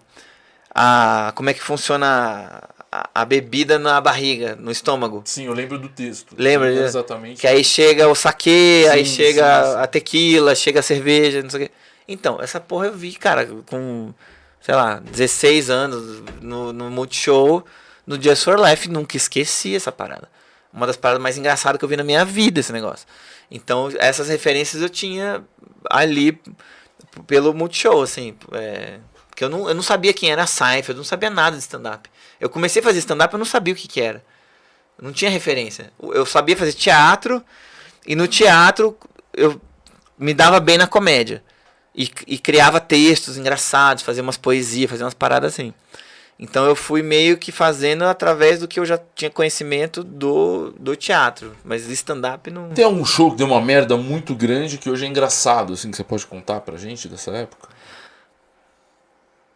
como é que funciona a bebida na barriga, no estômago. Sim, eu lembro do texto. Lembra? Exatamente. Que aí chega o saquê, aí chega a tequila, chega a cerveja, não sei o quê. Então, essa porra eu vi, cara, com, sei lá, 16 anos no Multishow. No Just for Life, nunca esqueci essa parada. Uma das paradas mais engraçadas que eu vi na minha vida, esse negócio. Então, essas referências eu tinha ali pelo Multishow, assim. Porque eu não sabia quem era Seinfeld, eu não sabia nada de stand-up. Eu comecei a fazer stand-up, eu não sabia o que era. Eu não tinha referência. Eu sabia fazer teatro, e no teatro eu me dava bem na comédia. E criava textos engraçados, fazia umas poesias, fazia umas paradas assim. Então eu fui meio que fazendo através do que eu já tinha conhecimento do teatro. Mas stand-up não... Tem algum show que deu uma merda muito grande que hoje é engraçado, assim, que você pode contar pra gente dessa época?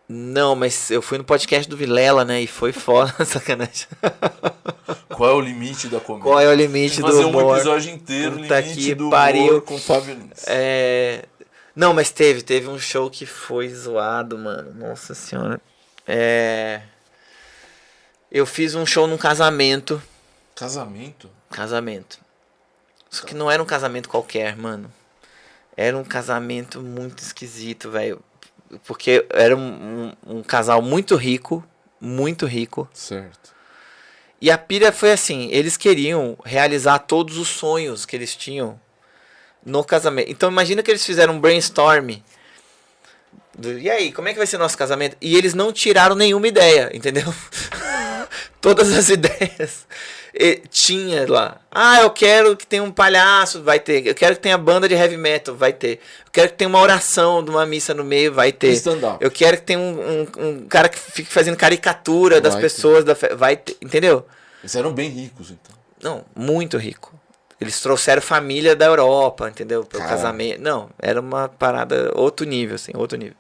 Não, mas eu fui no podcast do Vilela, né? E foi foda, sacanagem. Qual é o limite da comédia? Qual é o limite do humor? Fazer um episódio inteiro, Puta limite que do pariu. humor com o Fábio Lins. Não, mas teve um show que foi zoado, mano. Nossa senhora. Eu fiz um show num casamento. Casamento? Casamento. Só que não era um casamento qualquer, mano. Era um casamento muito esquisito, velho. Porque era um casal muito rico. Muito rico. Certo. E a pira foi assim, eles queriam realizar todos os sonhos que eles tinham no casamento. Então imagina que eles fizeram um brainstorm. E aí, como é que vai ser nosso casamento? E eles não tiraram nenhuma ideia, entendeu? Todas as ideias tinha lá. Eu quero que tenha um palhaço, vai ter. Eu quero que tenha banda de heavy metal, vai ter. Eu quero que tenha uma oração de uma missa no meio, vai ter. Stand-up. Eu quero que tenha um cara que fique fazendo caricatura das pessoas, vai ter, entendeu? Eles eram bem ricos, então. Não, muito rico. Eles trouxeram família da Europa, entendeu? Para o casamento. Não, era uma parada outro nível, assim, outro nível.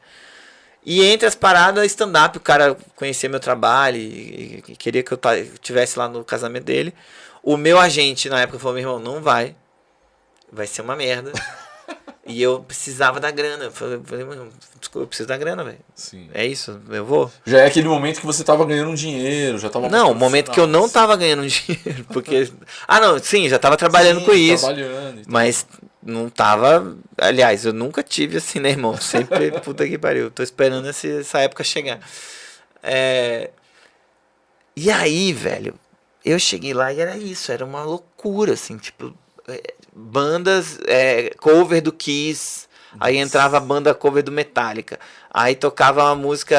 E entre as paradas, stand-up, o cara conhecia meu trabalho e queria que eu estivesse lá no casamento dele. O meu agente, na época, falou, meu irmão, não vai ser uma merda. E eu precisava da grana. Eu falei, desculpa, eu preciso da grana, velho. É isso, eu vou. Já é aquele momento que você tava ganhando um dinheiro, já tava... Não, o momento que eu não tava ganhando dinheiro, porque... não, sim, já tava trabalhando com isso. Trabalhando, mas não tava... Aliás, eu nunca tive assim, né, irmão? Sempre, puta que pariu. Tô esperando essa época chegar. E aí, velho, eu cheguei lá e era isso, era uma loucura, assim, tipo... bandas, cover do Kiss, aí entrava a banda cover do Metallica, aí tocava uma música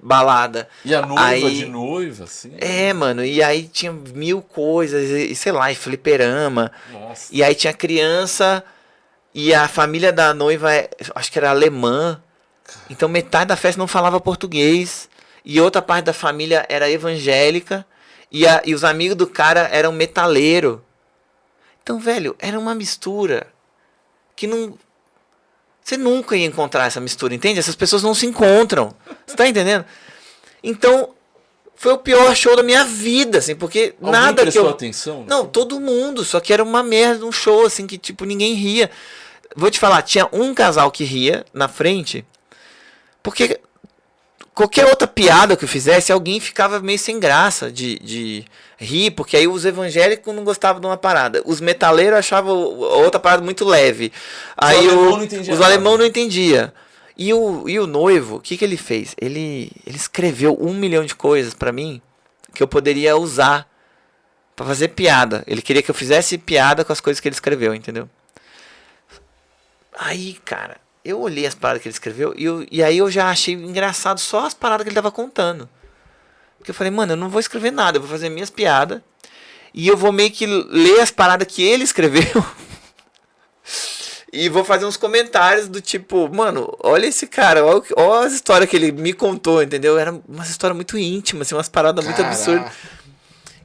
balada. E a noiva de noiva, assim? Mano, e aí tinha 1000 coisas, e sei lá, e fliperama. Nossa. E aí tinha criança, e a família da noiva, acho que era alemã, então metade da festa não falava português, e outra parte da família era evangélica, e os amigos do cara eram metaleiro. Então, velho, era uma mistura que não... Você nunca ia encontrar essa mistura, entende? Essas pessoas não se encontram. Você tá entendendo? Então, foi o pior show da minha vida, assim, porque Alguém nada que prestou atenção? Não, todo mundo, só que era uma merda, um show, assim, que, tipo, ninguém ria. Vou te falar, tinha um casal que ria na frente, porque qualquer outra piada que eu fizesse, alguém ficava meio sem graça de rir, porque aí os evangélicos não gostavam de uma parada. Os metaleiros achavam outra parada muito leve. Aí os alemão não entendiam. E o noivo, o que ele fez? Ele escreveu 1 milhão de coisas pra mim que eu poderia usar pra fazer piada. Ele queria que eu fizesse piada com as coisas que ele escreveu, entendeu? Aí, cara, eu olhei as paradas que ele escreveu e aí eu já achei engraçado só as paradas que ele tava contando. Porque eu falei, mano, eu não vou escrever nada, eu vou fazer minhas piadas e eu vou meio que ler as paradas que ele escreveu e vou fazer uns comentários do tipo, mano, olha esse cara, olha as histórias que ele me contou, entendeu? Era uma história muito íntima, assim, umas paradas muito absurdas.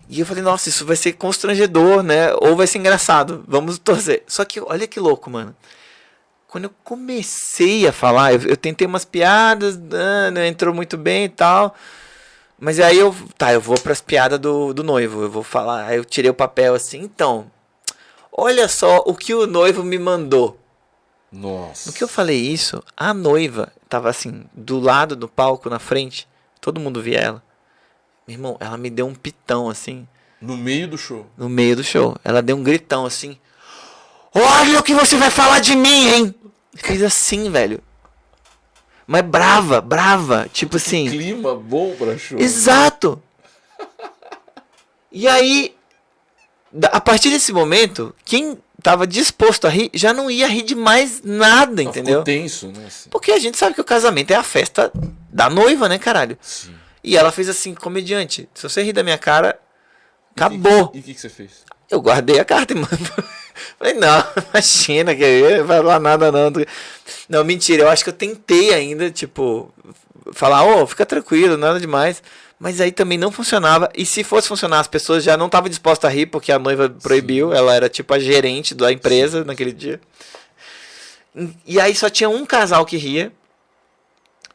E eu falei, nossa, isso vai ser constrangedor, né? Ou vai ser engraçado, vamos torcer. Só que olha que louco, mano. Quando eu comecei a falar, eu tentei umas piadas, não entrou muito bem e tal. Mas aí eu vou pras piadas do noivo, eu vou falar. Aí eu tirei o papel assim, então, olha só o que o noivo me mandou. Nossa. No que eu falei isso, a noiva tava assim, do lado do palco, na frente, todo mundo via ela. Meu irmão, ela me deu um pitão assim. No meio do show? No meio do show. Ela deu um gritão assim. Olha o que você vai falar de mim, hein? Fez assim, velho. Mas brava. Tipo assim. Clima bom pra show. Exato. E aí, a partir desse momento, quem tava disposto a rir, já não ia rir de mais nada, entendeu? Ficou tenso, né? Assim. Porque a gente sabe que o casamento é a festa da noiva, né, caralho? Sim. E ela fez assim, comediante, se você rir da minha cara, acabou. E o que você fez? Eu guardei a carta e falei, não, imagina, que eu não vai falar nada não. Não, mentira, eu acho que eu tentei ainda, tipo, falar, fica tranquilo, nada demais. Mas aí também não funcionava. E se fosse funcionar, as pessoas já não estavam dispostas a rir, porque a noiva proibiu. Sim. Ela era tipo a gerente da empresa. Sim. Naquele dia. E aí só tinha um casal que ria.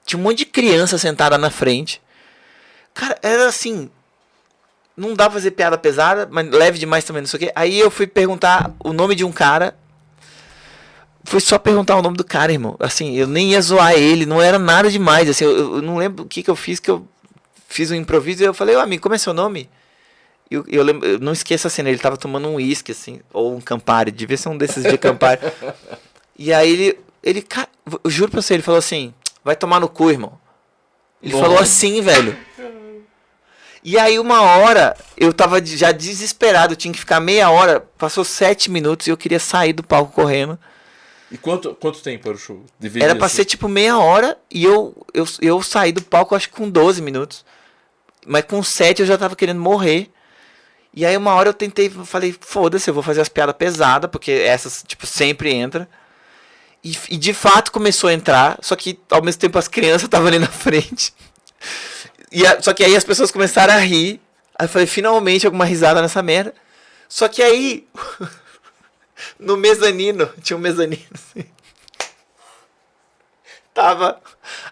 Tinha um monte de criança sentada na frente. Cara, era assim... Não dá pra fazer piada pesada, mas leve demais também, não sei o quê. Aí eu fui perguntar o nome de um cara. Foi só perguntar o nome do cara, irmão. Assim, eu nem ia zoar ele, não era nada demais. Assim, eu não lembro o que eu fiz, que eu fiz um improviso e eu falei, amigo, como é seu nome? Eu não esqueço a cena, ele tava tomando um uísque, assim, ou um Campari, devia ser um desses de Campari. E aí ele, cara, eu juro pra você, ele falou assim, vai tomar no cu, irmão. Ele falou assim, velho. E aí uma hora, eu tava já desesperado, eu tinha que ficar meia hora, passou 7 minutos e eu queria sair do palco correndo. E quanto tempo era o show? Era pra ser tipo meia hora e eu saí do palco acho que com 12 minutos. Mas com 7 eu já tava querendo morrer. E aí uma hora eu falei, foda-se, eu vou fazer as piadas pesadas, porque essas tipo sempre entra. E de fato começou a entrar, só que ao mesmo tempo as crianças estavam ali na frente. Só que aí as pessoas começaram a rir. Aí eu falei, finalmente alguma risada nessa merda. Só que aí, no mezanino, tinha um mezanino assim, tava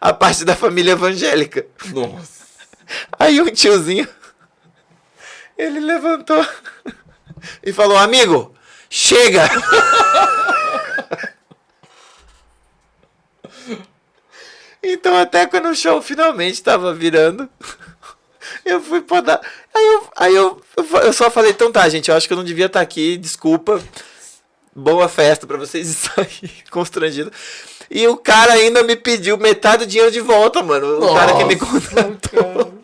a parte da família evangélica. Nossa. Aí um tiozinho, ele levantou e falou, amigo, chega! Então até quando o show finalmente tava virando, eu fui podar. Aí eu só falei, então tá, gente, eu acho que eu não devia estar aqui, desculpa. Boa festa pra vocês e sair constrangido. E o cara ainda me pediu metade do dinheiro de volta, mano. O cara que me contratou.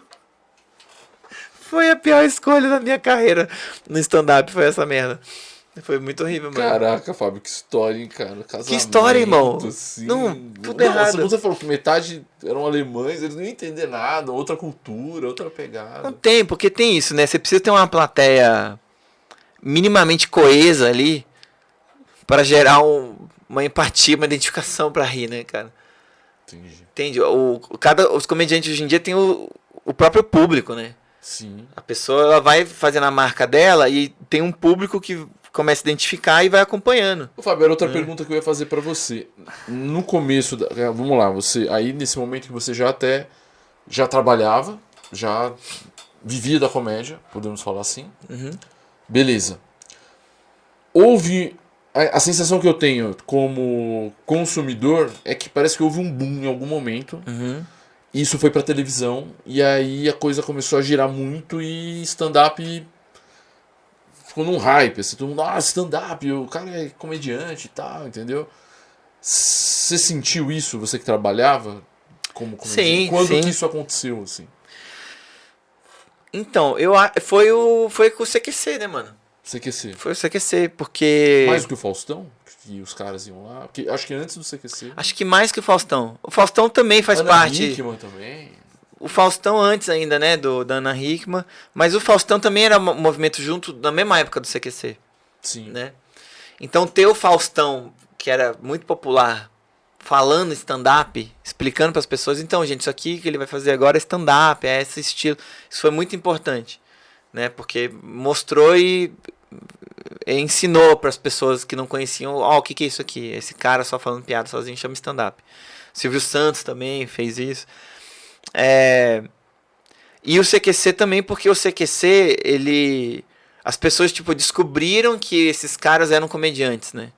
Foi a pior escolha da minha carreira no stand-up, foi essa merda. Foi muito horrível, mano. Caraca, Fábio, que história, hein, cara. Casamento, que história, irmão. Assim. Não, tudo errado. Você falou que metade eram alemães, eles não iam entender nada, outra cultura, outra pegada. Não tem, porque tem isso, né? Você precisa ter uma plateia minimamente coesa ali para gerar uma empatia, uma identificação pra rir, né, cara? Entendi. Entende? Os comediantes hoje em dia têm o próprio público, né? Sim. A pessoa ela vai fazendo a marca dela e tem um público que começa a identificar e vai acompanhando. Ô, Fábio, era outra pergunta que eu ia fazer pra você. No começo, vamos lá, você aí nesse momento que você já trabalhava, já vivia da comédia, podemos falar assim. Uhum. Beleza. Houve a sensação que eu tenho como consumidor é que parece que houve um boom em algum momento. Uhum. Isso foi pra televisão e aí a coisa começou a girar muito e stand-up ficou num hype, assim, todo mundo, stand-up, o cara é comediante e tal, entendeu? Você sentiu isso, você que trabalhava como comediante? Sim, Quando sim. que isso aconteceu, assim? Então, foi com o CQC, né, mano? CQC. Foi o CQC, porque... Mais do que o Faustão? Que os caras iam lá? Porque acho que antes do CQC... Acho que mais que o Faustão. O Faustão também faz Ana parte... Hickman também. O Faustão antes ainda, né, da Ana Hickman. Mas o Faustão também era um movimento junto na mesma época do CQC. Sim. Né? Então ter o Faustão, que era muito popular, falando stand-up, explicando para as pessoas, então, gente, isso aqui que ele vai fazer agora é stand-up, é esse estilo. Isso foi muito importante, né? Porque mostrou e ensinou para as pessoas que não conheciam, o que é isso aqui? Esse cara só falando piada sozinho chama stand-up. Silvio Santos também fez isso. E o CQC também, porque o CQC, as pessoas tipo descobriram que esses caras eram comediantes, né?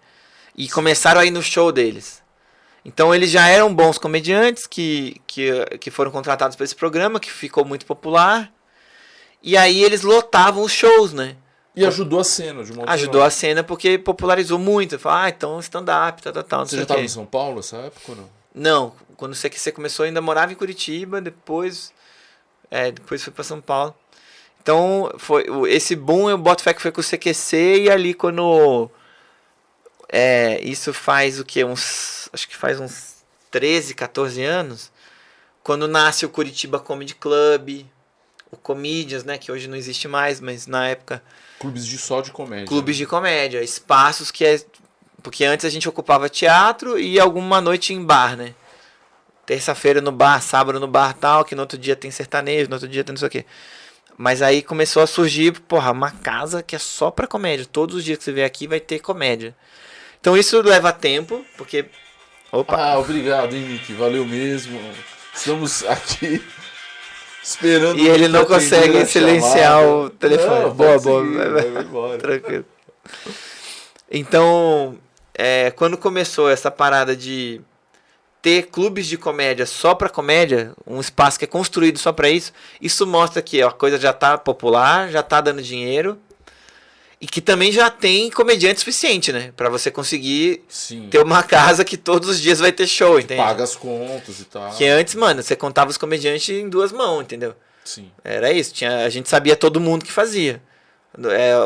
E começaram a ir no show deles. Então eles já eram bons comediantes que foram contratados para esse programa, que ficou muito popular. E aí eles lotavam os shows, né? E ajudou a cena, de uma outra Ajudou a cena porque popularizou muito. Falou, então stand-up, tal. Você já estava em São Paulo nessa época ou não? Não, quando o CQC começou, eu ainda morava em Curitiba, depois fui para São Paulo. Então, esse boom, eu boto fé que foi com o CQC, e ali quando Isso faz o quê? Acho que faz uns 13, 14 anos. Quando nasce o Curitiba Comedy Club, o Comedians, né? Que hoje não existe mais, mas na época... Clubes só de comédia. Clubes de comédia. Espaços que porque antes a gente ocupava teatro e alguma noite em bar, né? Terça-feira no bar, sábado no bar tal, que no outro dia tem sertanejo, no outro dia tem não sei o quê. Mas aí começou a surgir, uma casa que é só pra comédia. Todos os dias que você vier aqui vai ter comédia. Então isso leva tempo, porque... Opa! Obrigado, hein, Nick? Valeu mesmo. Estamos aqui esperando... E ele não consegue silenciar o telefone. Não, boa. Vai embora. Tranquilo. Então, quando começou essa parada de ter clubes de comédia só pra comédia, um espaço que é construído só pra isso, isso mostra que a coisa já tá popular, já tá dando dinheiro, e que também já tem comediante suficiente, né? Pra você conseguir ter uma casa que todos os dias vai ter show, entende? Paga as contas e tal. Que antes, mano, você contava os comediantes em 2 mãos, entendeu? Sim. Era isso, a gente sabia todo mundo que fazia.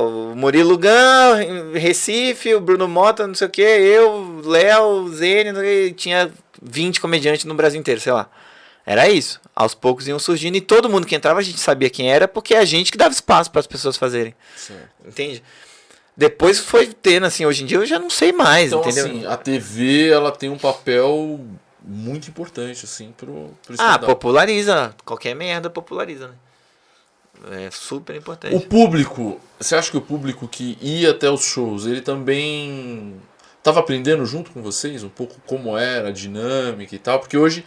O Murilo Gun, Recife, o Bruno Mota, não sei o que, eu, Léo, Zene, tinha 20 comediantes no Brasil inteiro, sei lá. Era isso. Aos poucos iam surgindo e todo mundo que entrava a gente sabia quem era, porque é a gente que dava espaço para as pessoas fazerem. Certo. Entende? Depois foi tendo, assim, hoje em dia eu já não sei mais, então, entendeu? Assim, a TV, ela tem um papel muito importante, assim, pro stand-up. Populariza. Qualquer merda populariza, né? É super importante. O público, você acha que o público que ia até os shows, ele também estava aprendendo junto com vocês um pouco como era a dinâmica e tal? Porque hoje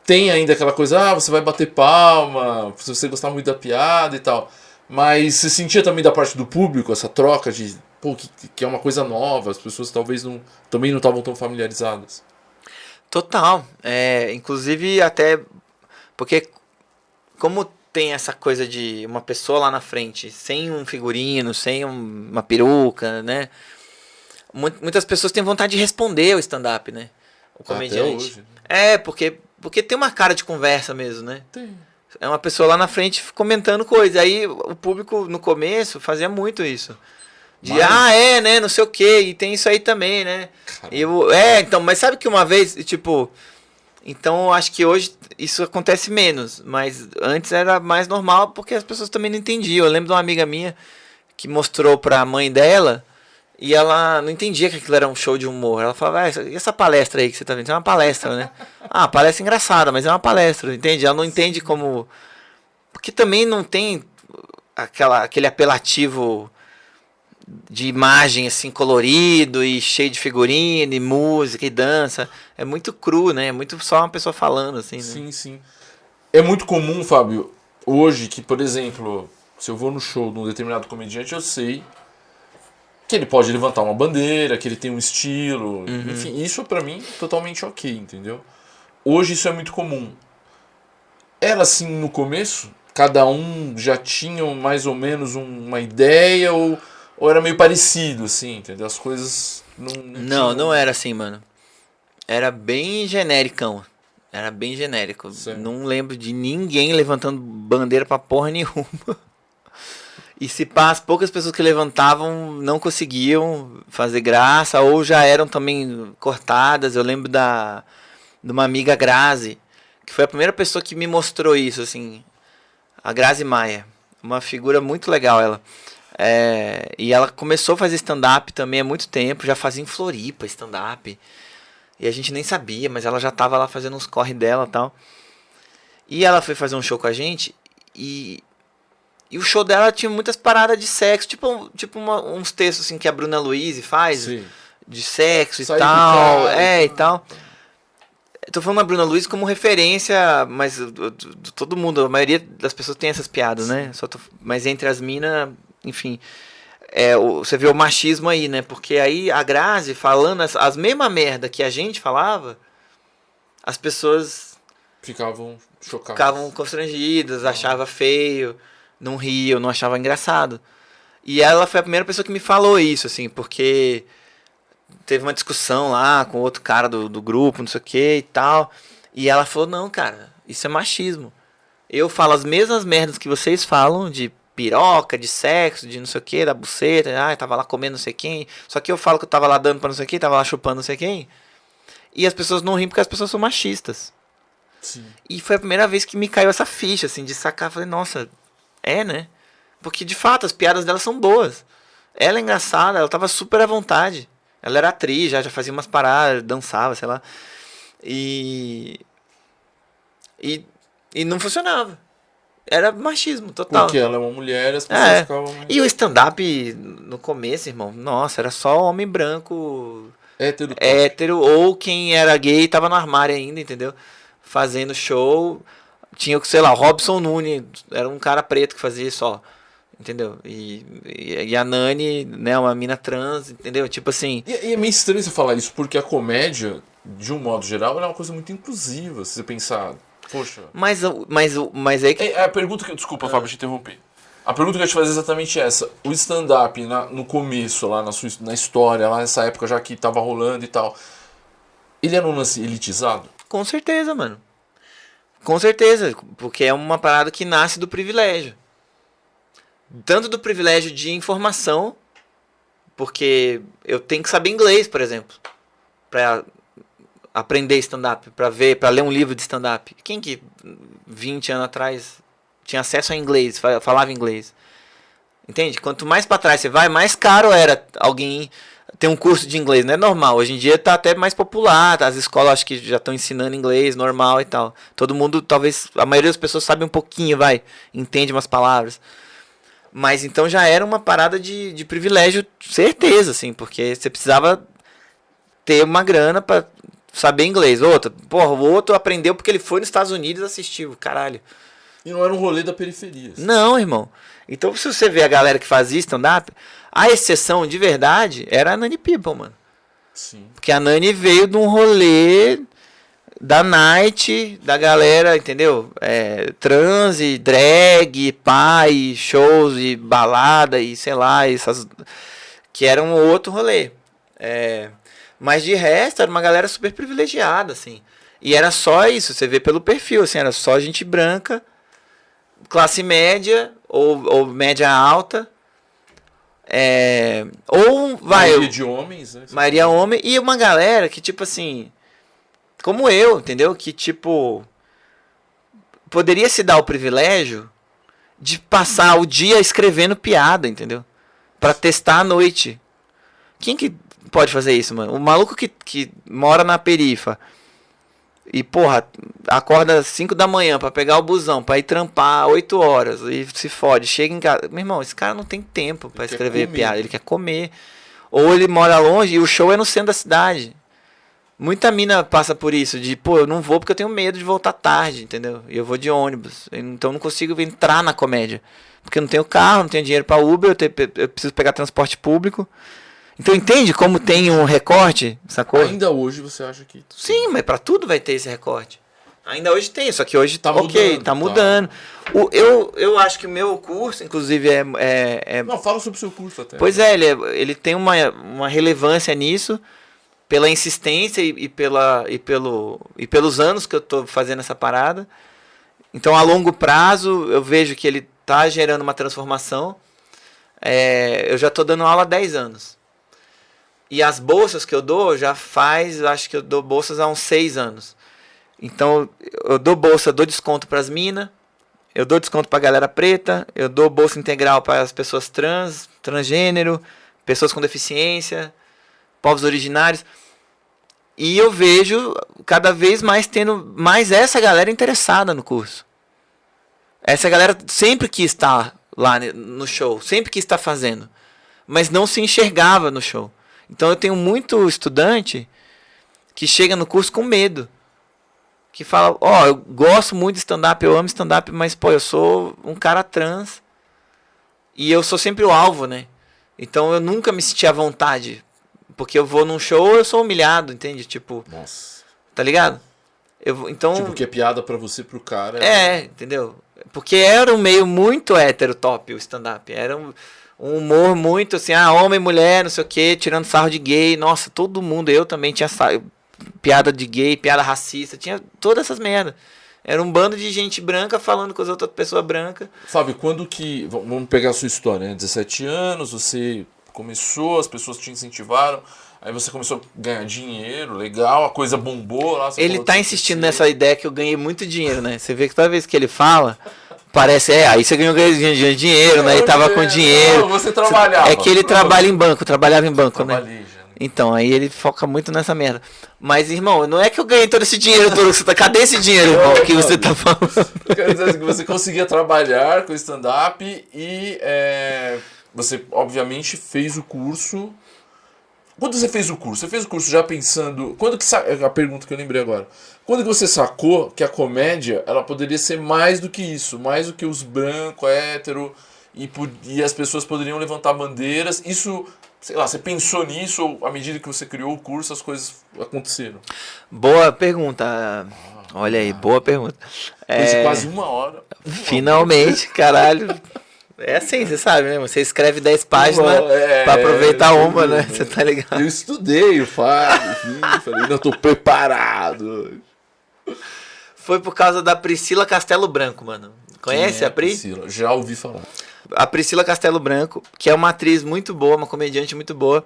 tem ainda aquela coisa, você vai bater palma, se você gostar muito da piada e tal. Mas você sentia também da parte do público essa troca de, que é uma coisa nova, as pessoas talvez também não estavam tão familiarizadas? Total. Inclusive até porque como tem essa coisa de uma pessoa lá na frente, sem um figurino, sem uma peruca, né? Muitas pessoas têm vontade de responder o stand-up, né? O comediante. Até hoje. Porque tem uma cara de conversa mesmo, né? Tem. É uma pessoa lá na frente comentando coisa. Aí o público no começo fazia muito isso. Né? Não sei o quê. E tem isso aí também, né? Então, mas sabe que uma vez, então eu acho que hoje isso acontece menos, mas antes era mais normal porque as pessoas também não entendiam. Eu lembro de uma amiga minha que mostrou pra mãe dela e ela não entendia que aquilo era um show de humor. Ela falava, e essa palestra aí que você tá vendo? Isso é uma palestra, né? Palestra engraçada, mas é uma palestra, entende? Ela não entende como... Porque também não tem aquele apelativo de imagem assim colorido e cheio de figurino e música e dança. É muito cru, né? É muito só uma pessoa falando assim, né? Sim. É muito comum, Fábio, hoje que, por exemplo, se eu vou no show de um determinado comediante, eu sei que ele pode levantar uma bandeira, que ele tem um estilo, enfim, isso pra mim totalmente ok, entendeu? Hoje isso é muito comum. Era assim no começo? Cada um já tinha mais ou menos uma ideia ou era meio parecido, assim, entendeu? As coisas não era assim, mano. Era bem genericão. Era bem genérico. Certo. Não lembro de ninguém levantando bandeira pra porra nenhuma. E se pá, as poucas pessoas que levantavam não conseguiam fazer graça ou já eram também cortadas. Eu lembro de uma amiga Grazi, que foi a primeira pessoa que me mostrou isso, assim. A Grazi Maia. Uma figura muito legal, ela. E ela começou a fazer stand-up também há muito tempo, já fazia em Floripa stand-up. E a gente nem sabia, mas ela já tava lá fazendo uns corre dela e tal. E ela foi fazer um show com a gente e o show dela tinha muitas paradas de sexo, tipo uns textos assim que a Bruna Luiz faz, Sim. de sexo Sai e tal. do cara, E tal. Tô falando da Bruna Luiz como referência, mas todo mundo, a maioria das pessoas tem essas piadas, né? Mas entre as minas, enfim, você vê o machismo aí, né? Porque aí a Grazi falando as mesmas merda que a gente falava, as pessoas ficavam chocadas. Ficavam constrangidas, achavam feio, não riam, não achavam engraçado. E ela foi a primeira pessoa que me falou isso, assim, porque teve uma discussão lá com outro cara do grupo, não sei o que e tal. E ela falou, não, cara, isso é machismo. Eu falo as mesmas merdas que vocês falam de piroca, de sexo, de não sei o que, da buceta, eu tava lá comendo não sei quem. Só que eu falo que eu tava lá dando pra não sei quem, tava lá chupando não sei quem. E as pessoas não riem porque as pessoas são machistas. Sim. E foi a primeira vez que me caiu essa ficha, assim, de sacar. Falei, nossa, né? Porque de fato as piadas dela são boas. Ela é engraçada, ela tava super à vontade. Ela era atriz, já fazia umas paradas, dançava, sei lá. E não funcionava. Era machismo total. Porque ela é uma mulher, as pessoas ficavam... E o stand-up no começo, irmão, nossa, era só homem branco, hétero, ou quem era gay tava no armário ainda, entendeu? Fazendo show. Tinha, sei lá, o Robson Nunes, era um cara preto que fazia só, entendeu? E a Nani, né, uma mina trans, entendeu? Tipo assim... E é meio estranho você falar isso, porque a comédia, de um modo geral, ela é uma coisa muito inclusiva, se você pensar... Poxa. Mas é que... A pergunta que... Desculpa, Fábio, te interromper. A pergunta que eu ia te fazer é exatamente essa. O stand-up, no começo, lá na história, lá nessa época já que tava rolando e tal, ele era um lance elitizado? Com certeza, mano. Com certeza, porque é uma parada que nasce do privilégio. Tanto do privilégio de informação, porque eu tenho que saber inglês, por exemplo, pra aprender stand-up, pra ler um livro de stand-up. Quem que 20 anos atrás tinha acesso a inglês, falava inglês? Entende? Quanto mais pra trás você vai, mais caro era alguém ter um curso de inglês. Não é normal. Hoje em dia tá até mais popular. As escolas acho que já estão ensinando inglês normal e tal. Todo mundo, talvez, a maioria das pessoas sabe um pouquinho, entende umas palavras. Mas então já era uma parada de privilégio, certeza, assim, porque você precisava ter uma grana pra saber inglês. O outro aprendeu porque ele foi nos Estados Unidos e assistiu, caralho. E não era um rolê da periferia. Assim. Não, irmão. Então, se você vê a galera que fazia stand-up, a exceção de verdade era a Nani People, mano. Sim. Porque a Nani veio de um rolê da night, da galera, entendeu? Transe, drag, pai, shows e balada e sei lá, essas que era um outro rolê. Mas de resto, era uma galera super privilegiada, assim. E era só isso, você vê pelo perfil, assim, era só gente branca, classe média ou média alta. Maioria de homens, né? Maioria homem. E uma galera que, tipo assim, como eu, entendeu? Que, tipo, poderia se dar o privilégio de passar o dia escrevendo piada, entendeu? Pra testar à noite. Quem que pode fazer isso, mano? O maluco que mora na perifa e, porra, acorda 5 da manhã pra pegar o busão, pra ir trampar 8 horas e se fode, chega em casa. Meu irmão, esse cara não tem tempo pra escrever piada, ele quer comer. Ou ele mora longe e o show é no centro da cidade. Muita mina passa por isso, de, eu não vou porque eu tenho medo de voltar tarde, entendeu? E eu vou de ônibus, então eu não consigo entrar na comédia. Porque eu não tenho carro, não tenho dinheiro pra Uber, eu preciso pegar transporte público. Então entende como tem um recorte, sacou? Ainda hoje você acha que... Sim, mas pra tudo vai ter esse recorte. Ainda hoje tem, só que hoje tá mudando. Eu acho que o meu curso, inclusive, Não, fala sobre o seu curso até. Pois ele tem uma relevância nisso, pela insistência e pelos anos que eu tô fazendo essa parada. Então, a longo prazo, eu vejo que ele tá gerando uma transformação. Eu já tô dando aula há 10 anos. E as bolsas que eu dou, acho que eu dou bolsas há uns 6 anos. Então, eu dou bolsa, dou desconto para as minas, eu dou desconto para a galera preta, eu dou bolsa integral para as pessoas transgênero, pessoas com deficiência, povos originários. E eu vejo cada vez mais tendo mais essa galera interessada no curso. Essa galera sempre quis estar lá no show, sempre quis estar fazendo, mas não se enxergava no show. Então eu tenho muito estudante que chega no curso com medo. Que fala, eu gosto muito de stand-up, eu amo stand-up, mas, eu sou um cara trans e eu sou sempre o alvo, né? Então eu nunca me senti à vontade, porque eu vou num show, eu sou humilhado, entende? Tipo, nossa. Tá ligado? Então, tipo, que é piada pra você, pro cara. Entendeu? Porque era um meio muito hétero top o stand-up, era um humor muito assim, homem, mulher, não sei o que, tirando sarro de gay, nossa, todo mundo, eu também tinha piada de gay, piada racista, tinha todas essas merdas. Era um bando de gente branca falando com as outras pessoas brancas. Fábio, quando que... Vamos pegar a sua história, né? 17 anos, você começou, as pessoas te incentivaram, aí você começou a ganhar dinheiro, legal, a coisa bombou lá. Ele tá insistindo nessa ideia que eu ganhei muito dinheiro, né? Você vê que toda vez que ele fala, parece, aí você ganhou dinheiro, né? Ele tava com dinheiro. Não, você trabalhava. É que ele trabalhava em banco, né? Trabalhei já. Então, aí ele foca muito nessa merda. Mas, irmão, não é que eu ganhei todo esse dinheiro todo. Cadê esse dinheiro, irmão, que você tá falando? Quer dizer que você conseguia trabalhar com stand-up e você, obviamente, fez o curso. Quando você fez o curso? Você fez o curso já pensando... Quando que a pergunta que eu lembrei agora. Quando que você sacou que a comédia ela poderia ser mais do que isso? Mais do que os brancos, hétero, e as pessoas poderiam levantar bandeiras. Isso... Sei lá, você pensou nisso ou à medida que você criou o curso as coisas aconteceram? Boa pergunta. Olha aí, boa pergunta. Depois de quase uma hora. Finalmente, caralho. É assim, você sabe, né? Você escreve 10 páginas pra aproveitar uma, né? Você tá ligado? Eu estudei o Fábio, enfim, falei, não, tô preparado. Foi por causa da Priscila Castelo Branco, mano. Conhece a Pri? Priscila? Já ouvi falar. A Priscila Castelo Branco, que é uma atriz muito boa, uma comediante muito boa.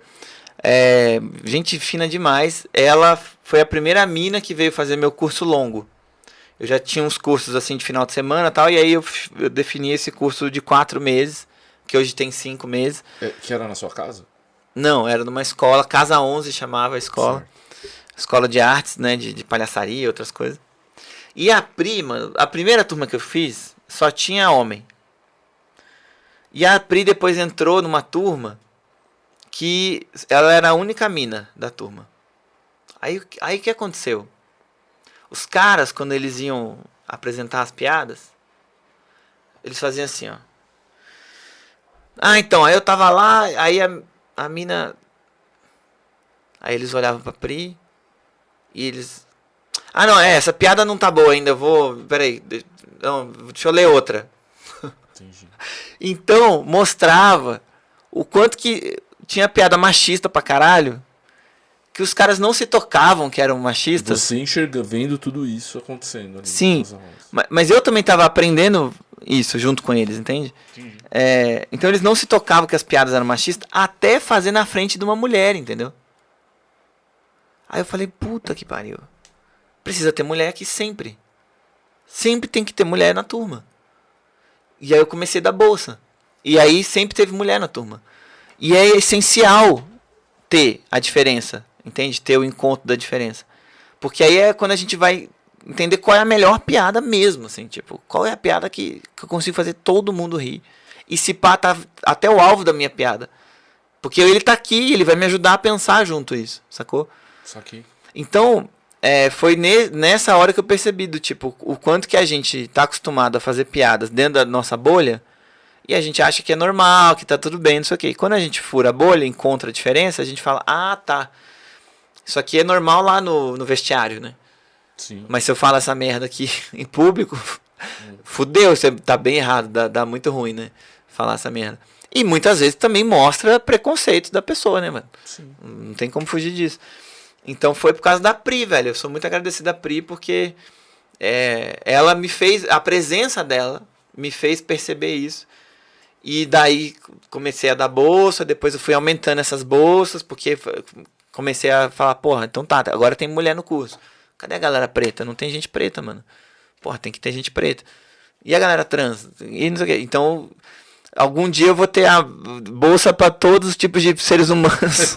Gente fina demais. Ela foi a primeira mina que veio fazer meu curso longo. Eu já tinha uns cursos assim de final de semana e tal, e aí eu defini esse curso de 4 meses, que hoje tem 5 meses. Que era na sua casa? Não, era numa escola, Casa 11 chamava a escola. Certo. Escola de artes, né, de palhaçaria e outras coisas. E a primeira turma que eu fiz, só tinha homem. E a Pri depois entrou numa turma que ela era a única mina da turma. Aí o que aconteceu? Os caras, quando eles iam apresentar as piadas, eles faziam assim, ó. Então, aí eu tava lá, aí a mina... Aí eles olhavam pra Pri e eles... não, essa piada não tá boa ainda, eu vou... Peraí, deixa eu ler outra. Entendi. Então, mostrava o quanto que tinha piada machista pra caralho, que os caras não se tocavam que eram machistas. Você vendo tudo isso acontecendo ali. Sim, mas eu também tava aprendendo isso junto com eles, entende? Entendi. Então eles não se tocavam que as piadas eram machistas até fazer na frente de uma mulher, entendeu? Aí eu falei, puta que pariu. Precisa ter mulher aqui sempre. Sempre tem que ter mulher na turma. E aí eu comecei da bolsa. E aí sempre teve mulher na turma. E é essencial ter a diferença, entende? Ter o encontro da diferença. Porque aí é quando a gente vai entender qual é a melhor piada mesmo, assim, tipo, qual é a piada que eu consigo fazer todo mundo rir. E se pá, tá até o alvo da minha piada. Porque ele tá aqui, ele vai me ajudar a pensar junto isso, sacou? Saquei. Então... foi nessa hora que eu percebi do tipo, o quanto que a gente tá acostumado a fazer piadas dentro da nossa bolha e a gente acha que é normal, que tá tudo bem, não sei o quê. E quando a gente fura a bolha, encontra a diferença, a gente fala, tá, isso aqui é normal lá no vestiário, né? Sim. Mas se eu falo essa merda aqui em público, fudeu, você tá bem errado, dá muito ruim, né? Falar essa merda. E muitas vezes também mostra preconceito da pessoa, né, mano? Sim. Não tem como fugir disso. Então foi por causa da Pri, velho. Eu sou muito agradecido à Pri porque ela me fez, a presença dela me fez perceber isso. E daí comecei a dar bolsa, depois eu fui aumentando essas bolsas, porque comecei a falar, porra, então tá, agora tem mulher no curso. Cadê a galera preta? Não tem gente preta, mano. Porra, tem que ter gente preta. E a galera trans? E não sei o quê. Então... Algum dia eu vou ter a bolsa para todos os tipos de seres humanos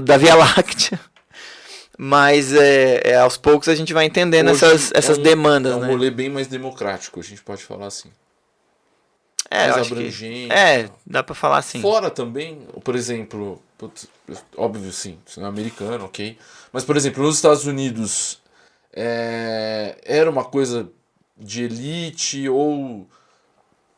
da Via Láctea. Mas aos poucos a gente vai entendendo essas demandas. É um né? rolê bem mais democrático, a gente pode falar assim. Mais abrangente. Dá para falar assim. Fora também, por exemplo, óbvio sim, é americano, ok. Mas, por exemplo, nos Estados Unidos era uma coisa de elite ou...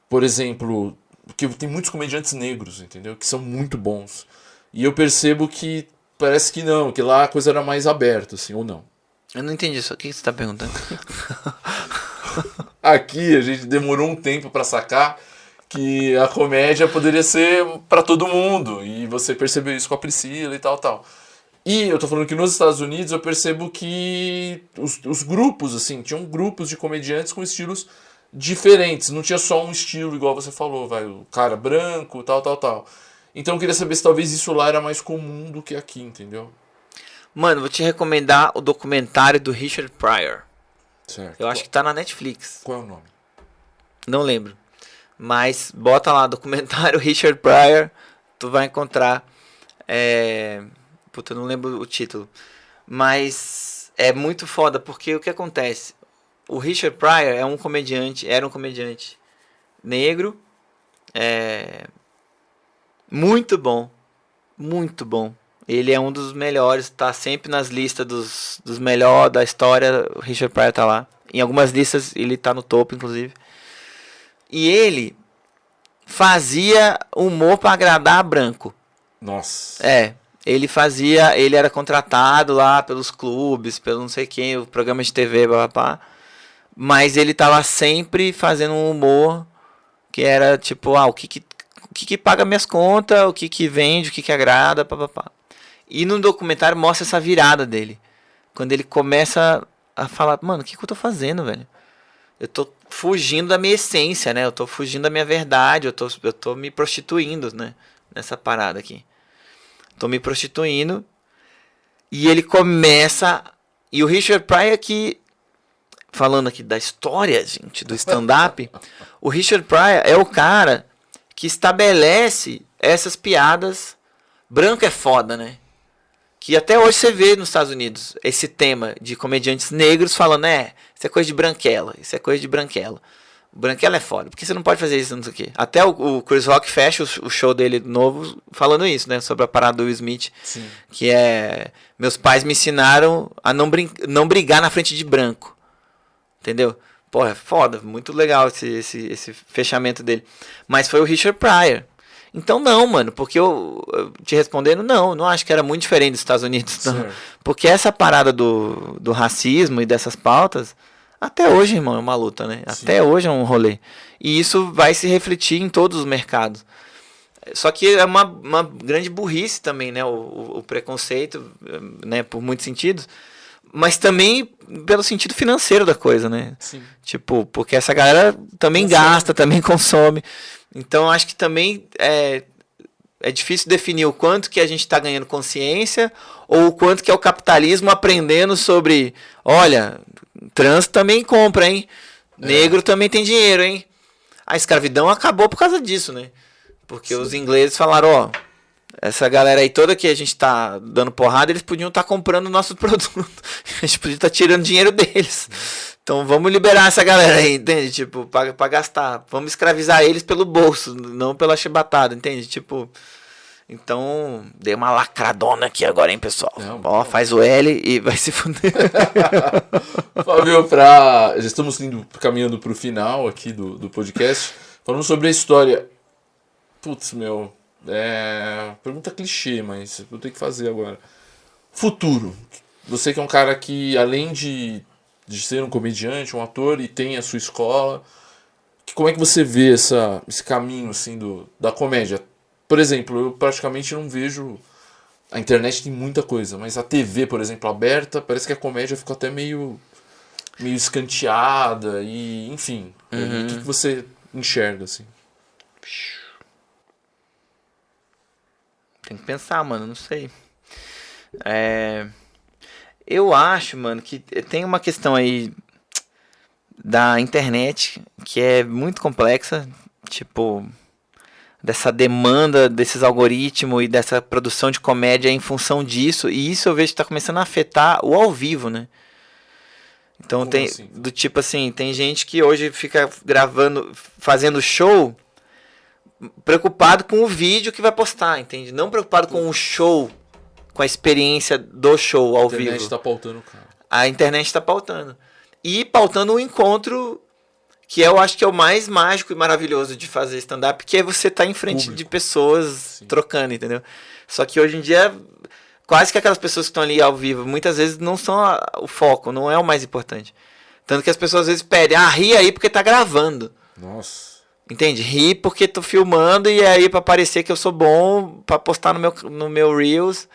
Por exemplo, porque tem muitos comediantes negros, entendeu? Que são muito bons. E eu percebo que parece que não, que lá a coisa era mais aberta, assim, ou não. Eu não entendi isso. O que você tá perguntando? Aqui a gente demorou um tempo pra sacar que a comédia poderia ser pra todo mundo. E você percebeu isso com a Priscila e tal. E eu tô falando que nos Estados Unidos eu percebo que os grupos, assim, tinham grupos de comediantes com estilos diferentes. Não tinha só um estilo, igual você falou, vai, o cara branco, tal, tal, tal. Então eu queria saber se talvez isso lá era mais comum do que aqui, entendeu? Mano, vou te recomendar o documentário do Richard Pryor. Certo. Eu acho que tá na Netflix. Qual é o nome? Não lembro. Mas bota lá, documentário Richard Pryor. Tu vai encontrar. Puta, eu não lembro o título. Mas é muito foda, porque o que acontece? O Richard Pryor era um comediante negro. Muito bom. Muito bom. Ele é um dos melhores, tá sempre nas listas dos melhores da história. O Richard Pryor tá lá. Em algumas listas ele tá no topo, inclusive. E ele fazia humor pra agradar branco. Nossa. Ele era contratado lá pelos clubes, pelo não sei quem, o programa de TV, papapá. Mas ele tava sempre fazendo um humor que era tipo, o que paga minhas contas, o que vende, o que agrada, papapá. E no documentário mostra essa virada dele. Quando ele começa a falar, mano, o que eu tô fazendo, velho? Eu tô fugindo da minha essência, né? Eu tô fugindo da minha verdade, eu tô me prostituindo, né? Nessa parada aqui. Tô me prostituindo. E ele começa... E o Richard Pryor aqui... Falando aqui da história, gente, do stand-up. O Richard Pryor é o cara que estabelece essas piadas. Branco é foda, né? Que até hoje você vê nos Estados Unidos esse tema de comediantes negros falando, isso é coisa de branquela, isso é coisa de branquela. Branquela é foda, porque você não pode fazer isso, não sei o quê. Até o Chris Rock fecha o show dele novo falando isso, né? Sobre a parada do Will Smith. Sim. Que é, meus pais me ensinaram a não brigar na frente de branco. Entendeu? Porra, é foda, muito legal esse fechamento dele. Mas foi o Richard Pryor. Então não, mano, porque eu te respondendo, não acho que era muito diferente dos Estados Unidos, não. Porque essa parada do racismo e dessas pautas, até hoje, irmão, é uma luta, né? Sim. Até hoje é um rolê. E isso vai se refletir em todos os mercados. Só que é uma grande burrice também, né? O preconceito, né? Por muitos sentidos. Mas também pelo sentido financeiro da coisa, né? Sim. Tipo, porque essa galera também gasta, também consome. Então, acho que também é difícil definir o quanto que a gente está ganhando consciência ou o quanto que é o capitalismo aprendendo sobre, olha, trans também compra, hein? Negro também tem dinheiro, hein? A escravidão acabou por causa disso, né? Porque os ingleses falaram, essa galera aí toda que a gente tá dando porrada, eles podiam estar comprando o nosso produto. A gente podia estar tirando dinheiro deles. Então vamos liberar essa galera aí, entende? Tipo, pra gastar. Vamos escravizar eles pelo bolso, não pela chibatada, entende? Tipo, então, dei uma lacradona aqui agora, hein, pessoal? Faz o L e vai se fuder. Fábio, já estamos caminhando pro final aqui do podcast. Falando sobre a história. Putz, pergunta clichê, mas vou ter que fazer agora. Futuro. Você que é um cara que, além de ser um comediante, um ator, e tem a sua escola, como é que você vê esse caminho assim, da comédia? Por exemplo, eu praticamente não vejo... A internet tem muita coisa, mas a TV, por exemplo, aberta, parece que a comédia ficou até meio escanteada, e enfim. O que você enxerga, assim? Tem que pensar, mano, não sei. Eu acho, mano, que tem uma questão aí da internet que é muito complexa, tipo, dessa demanda desses algoritmos e dessa produção de comédia em função disso, e isso eu vejo que tá começando a afetar o ao vivo, né? Então tem, assim? Do tipo assim, tem gente que hoje fica fazendo show preocupado com o vídeo que vai postar, entende? Não preocupado com o show, com a experiência do show ao vivo. A internet tá pautando, cara. A internet tá pautando. E pautando um encontro que eu acho que é o mais mágico e maravilhoso de fazer stand-up, que é você estar em frente de pessoas trocando, entendeu? Só que hoje em dia, quase que aquelas pessoas que estão ali ao vivo, muitas vezes não são o foco, não é o mais importante. Tanto que as pessoas às vezes pedem, ri aí porque tá gravando. Nossa. Entende? Ri porque tô filmando e aí pra parecer que eu sou bom, pra postar no meu Reels.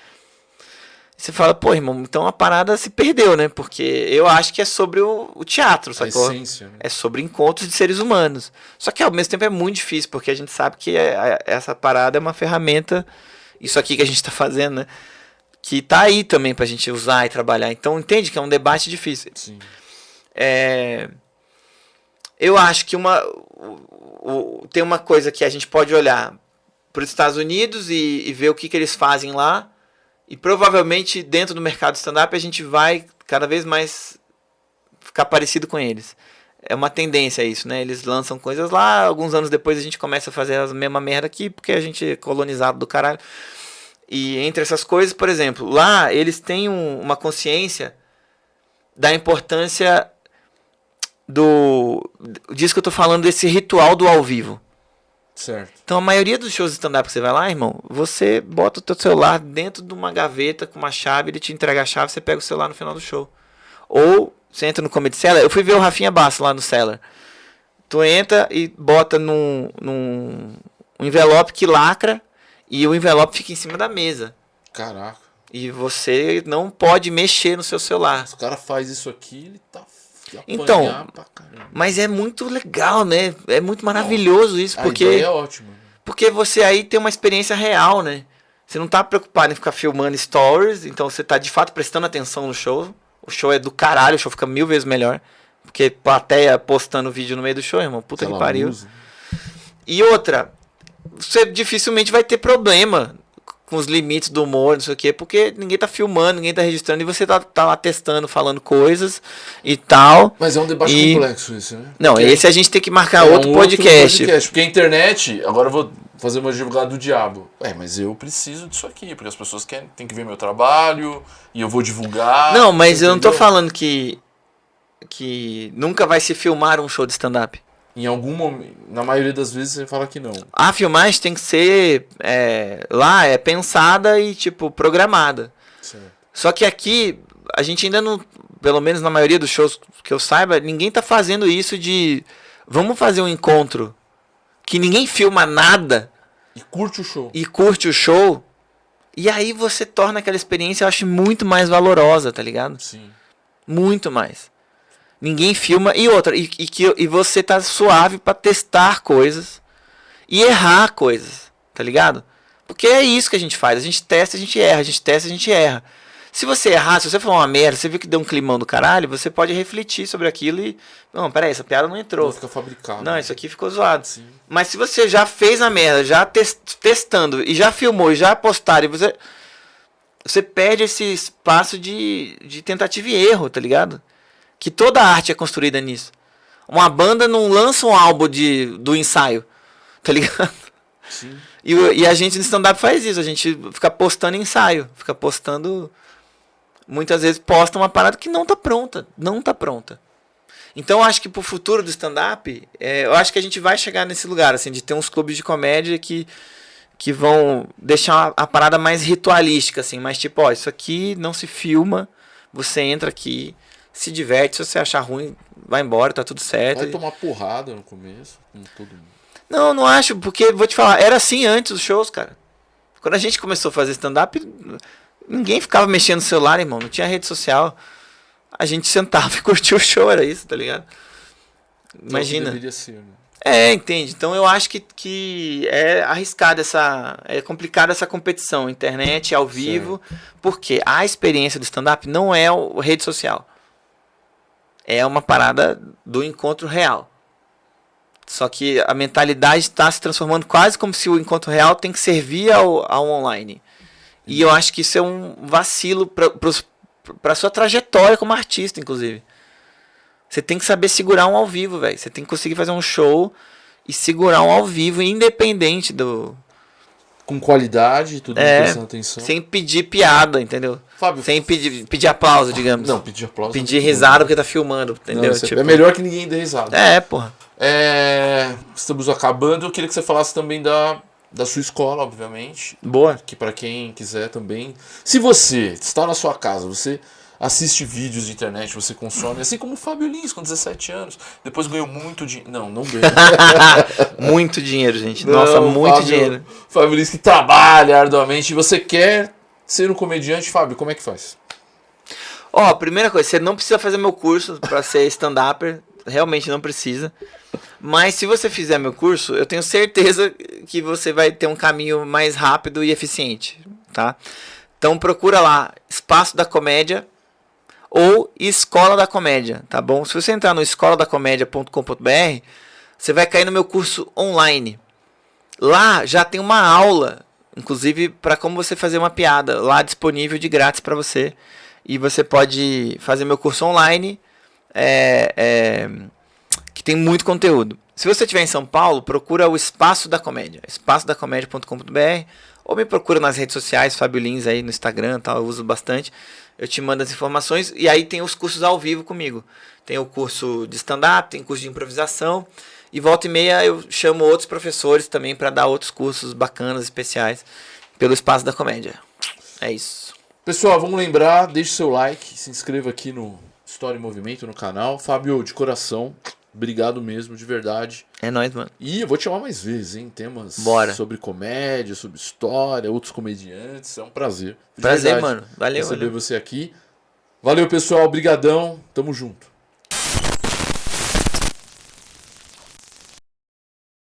Você fala, pô, irmão, então a parada se perdeu, né? Porque eu acho que é sobre o teatro, A sacou? essência, né? É sobre encontros de seres humanos. Só que ao mesmo tempo é muito difícil, porque a gente sabe que essa parada é uma ferramenta, isso aqui que a gente tá fazendo, né? Que tá aí também pra gente usar e trabalhar. Então, entende que é um debate difícil. Sim. Eu acho que tem uma coisa que a gente pode olhar para os Estados Unidos e ver o que eles fazem lá. E provavelmente dentro do mercado stand-up a gente vai cada vez mais ficar parecido com eles. É uma tendência isso, né? Eles lançam coisas lá, alguns anos depois a gente começa a fazer a mesma merda aqui, porque a gente é colonizado do caralho. E entre essas coisas, por exemplo, lá eles têm uma consciência da importância disso que eu tô falando, desse ritual do ao vivo. Certo. Então a maioria dos shows de stand-up que você vai lá, irmão, você bota o teu celular dentro de uma gaveta com uma chave, ele te entrega a chave, você pega o celular no final do show. Ou você entra no Comedy Cellar, eu fui ver o Rafinha Basso lá no Cellar. Tu entra e bota num envelope que lacra e o envelope fica em cima da mesa. Caraca. E você não pode mexer no seu celular. Se o cara faz isso aqui, ele tá... Então, mas é muito legal, né? É muito maravilhoso isso, porque a ideia é ótima. Porque você aí tem uma experiência real, né? Você não tá preocupado em ficar filmando stories, então você tá de fato prestando atenção no show. O show é do caralho, o show fica 1000 vezes melhor. Porque plateia postando vídeo no meio do show, irmão, puta que pariu. E outra, você dificilmente vai ter problema com os limites do humor, não sei o quê, porque ninguém tá filmando, ninguém tá registrando, e você tá lá testando, falando coisas e tal. Mas é um debate complexo isso, né? Não, porque esse a gente tem que marcar outro podcast. Porque a internet, agora eu vou fazer uma advogado do diabo. Mas eu preciso disso aqui, porque as pessoas têm que ver meu trabalho, e eu vou divulgar. Não, mas eu não tô falando que nunca vai se filmar um show de stand-up. Em algum momento, na maioria das vezes você fala que não. A filmagem tem que ser pensada e tipo programada. Certo. Só que aqui a gente ainda não, pelo menos na maioria dos shows que eu saiba, ninguém tá fazendo isso de vamos fazer um encontro que ninguém filma nada e curte o show. E aí você torna aquela experiência, eu acho, muito mais valorosa, tá ligado? Sim. Muito mais. Ninguém filma. E outra, e você tá suave pra testar coisas e errar coisas, tá ligado? Porque é isso que a gente faz. A gente testa, a gente erra. A gente testa, a gente erra. Se você errar, se você falar uma merda, você viu que deu um climão do caralho, você pode refletir sobre aquilo e... Não, peraí, essa piada não entrou. Não fica fabricado. Não, isso aqui ficou zoado. Sim. Mas se você já fez a merda, já testando, e já filmou, e já postaram, e você perde esse espaço de tentativa e erro, tá ligado? Que toda a arte é construída nisso. Uma banda não lança um álbum do ensaio, tá ligado? Sim. E a gente no stand-up faz isso, a gente fica postando ensaio, fica postando... Muitas vezes posta uma parada que não tá pronta, Então eu acho que pro futuro do stand-up, eu acho que a gente vai chegar nesse lugar, assim, de ter uns clubes de comédia que vão deixar a parada mais ritualística, assim, mas tipo, ó, isso aqui não se filma, você entra aqui... Se diverte, se você achar ruim, vai embora, tá tudo certo. Vai tomar porrada no começo, com todo mundo. Não acho, porque, vou te falar, era assim antes dos shows, cara. Quando a gente começou a fazer stand-up, ninguém ficava mexendo no celular, irmão, não tinha rede social. A gente sentava e curtia o show, era isso, tá ligado? Imagina. Deveria ser, né? Entende? Então eu acho que é arriscado é complicado essa competição, internet, ao vivo, porque a experiência do stand-up não é rede social. É uma parada do encontro real. Só que a mentalidade está se transformando quase como se o encontro real tem que servir ao online. E eu acho que isso é um vacilo para sua trajetória como artista, inclusive. Você tem que saber segurar um ao vivo, velho. Você tem que conseguir fazer um show e segurar um ao vivo, independente do... Com qualidade, tudo prestando atenção. Sem pedir piada, entendeu? Fábio, sem pedir aplauso, digamos. Não, pedir aplauso. Pedir risada porque tá filmando, entendeu? Não, tipo... É melhor que ninguém dê risada. Porra. Estamos acabando. Eu queria que você falasse também da sua escola, obviamente. Boa. Que para quem quiser também. Se você está na sua casa, você assiste vídeos de internet, você consome, assim como o Fábio Lins, com 17 anos. Depois ganhou muito dinheiro. Não ganhou. Muito dinheiro, gente. Nossa, muito dinheiro. Fábio Lins que trabalha arduamente e você quer ser um comediante, Fábio, como é que faz? Ó, primeira coisa, você não precisa fazer meu curso pra ser stand-upper. Realmente não precisa. Mas se você fizer meu curso, eu tenho certeza que você vai ter um caminho mais rápido e eficiente, tá? Então procura lá, Espaço da Comédia ou Escola da Comédia, tá bom? Se você entrar no escoladacomedia.com.br, você vai cair no meu curso online. Lá já tem uma aula, inclusive para como você fazer uma piada, lá disponível de grátis para você. E você pode fazer meu curso online, que tem muito conteúdo. Se você estiver em São Paulo, procura o Espaço da Comédia, espaçodacomédia.com.br, ou me procura nas redes sociais, Fábio Lins aí no Instagram, tal, eu uso bastante. Eu te mando as informações e aí tem os cursos ao vivo comigo. Tem o curso de stand-up, tem curso de improvisação e volta e meia eu chamo outros professores também para dar outros cursos bacanas, especiais, pelo Espaço da Comédia. É isso. Pessoal, vamos lembrar, deixe seu like, se inscreva aqui no História em Movimento, no canal. Fábio, de coração, obrigado mesmo, de verdade. É nóis, mano. E eu vou te chamar mais vezes, hein? Temas sobre comédia, sobre história, outros comediantes. É um prazer. Prazer, mano. Valeu, receber você aqui. Valeu, pessoal. Obrigadão. Tamo junto.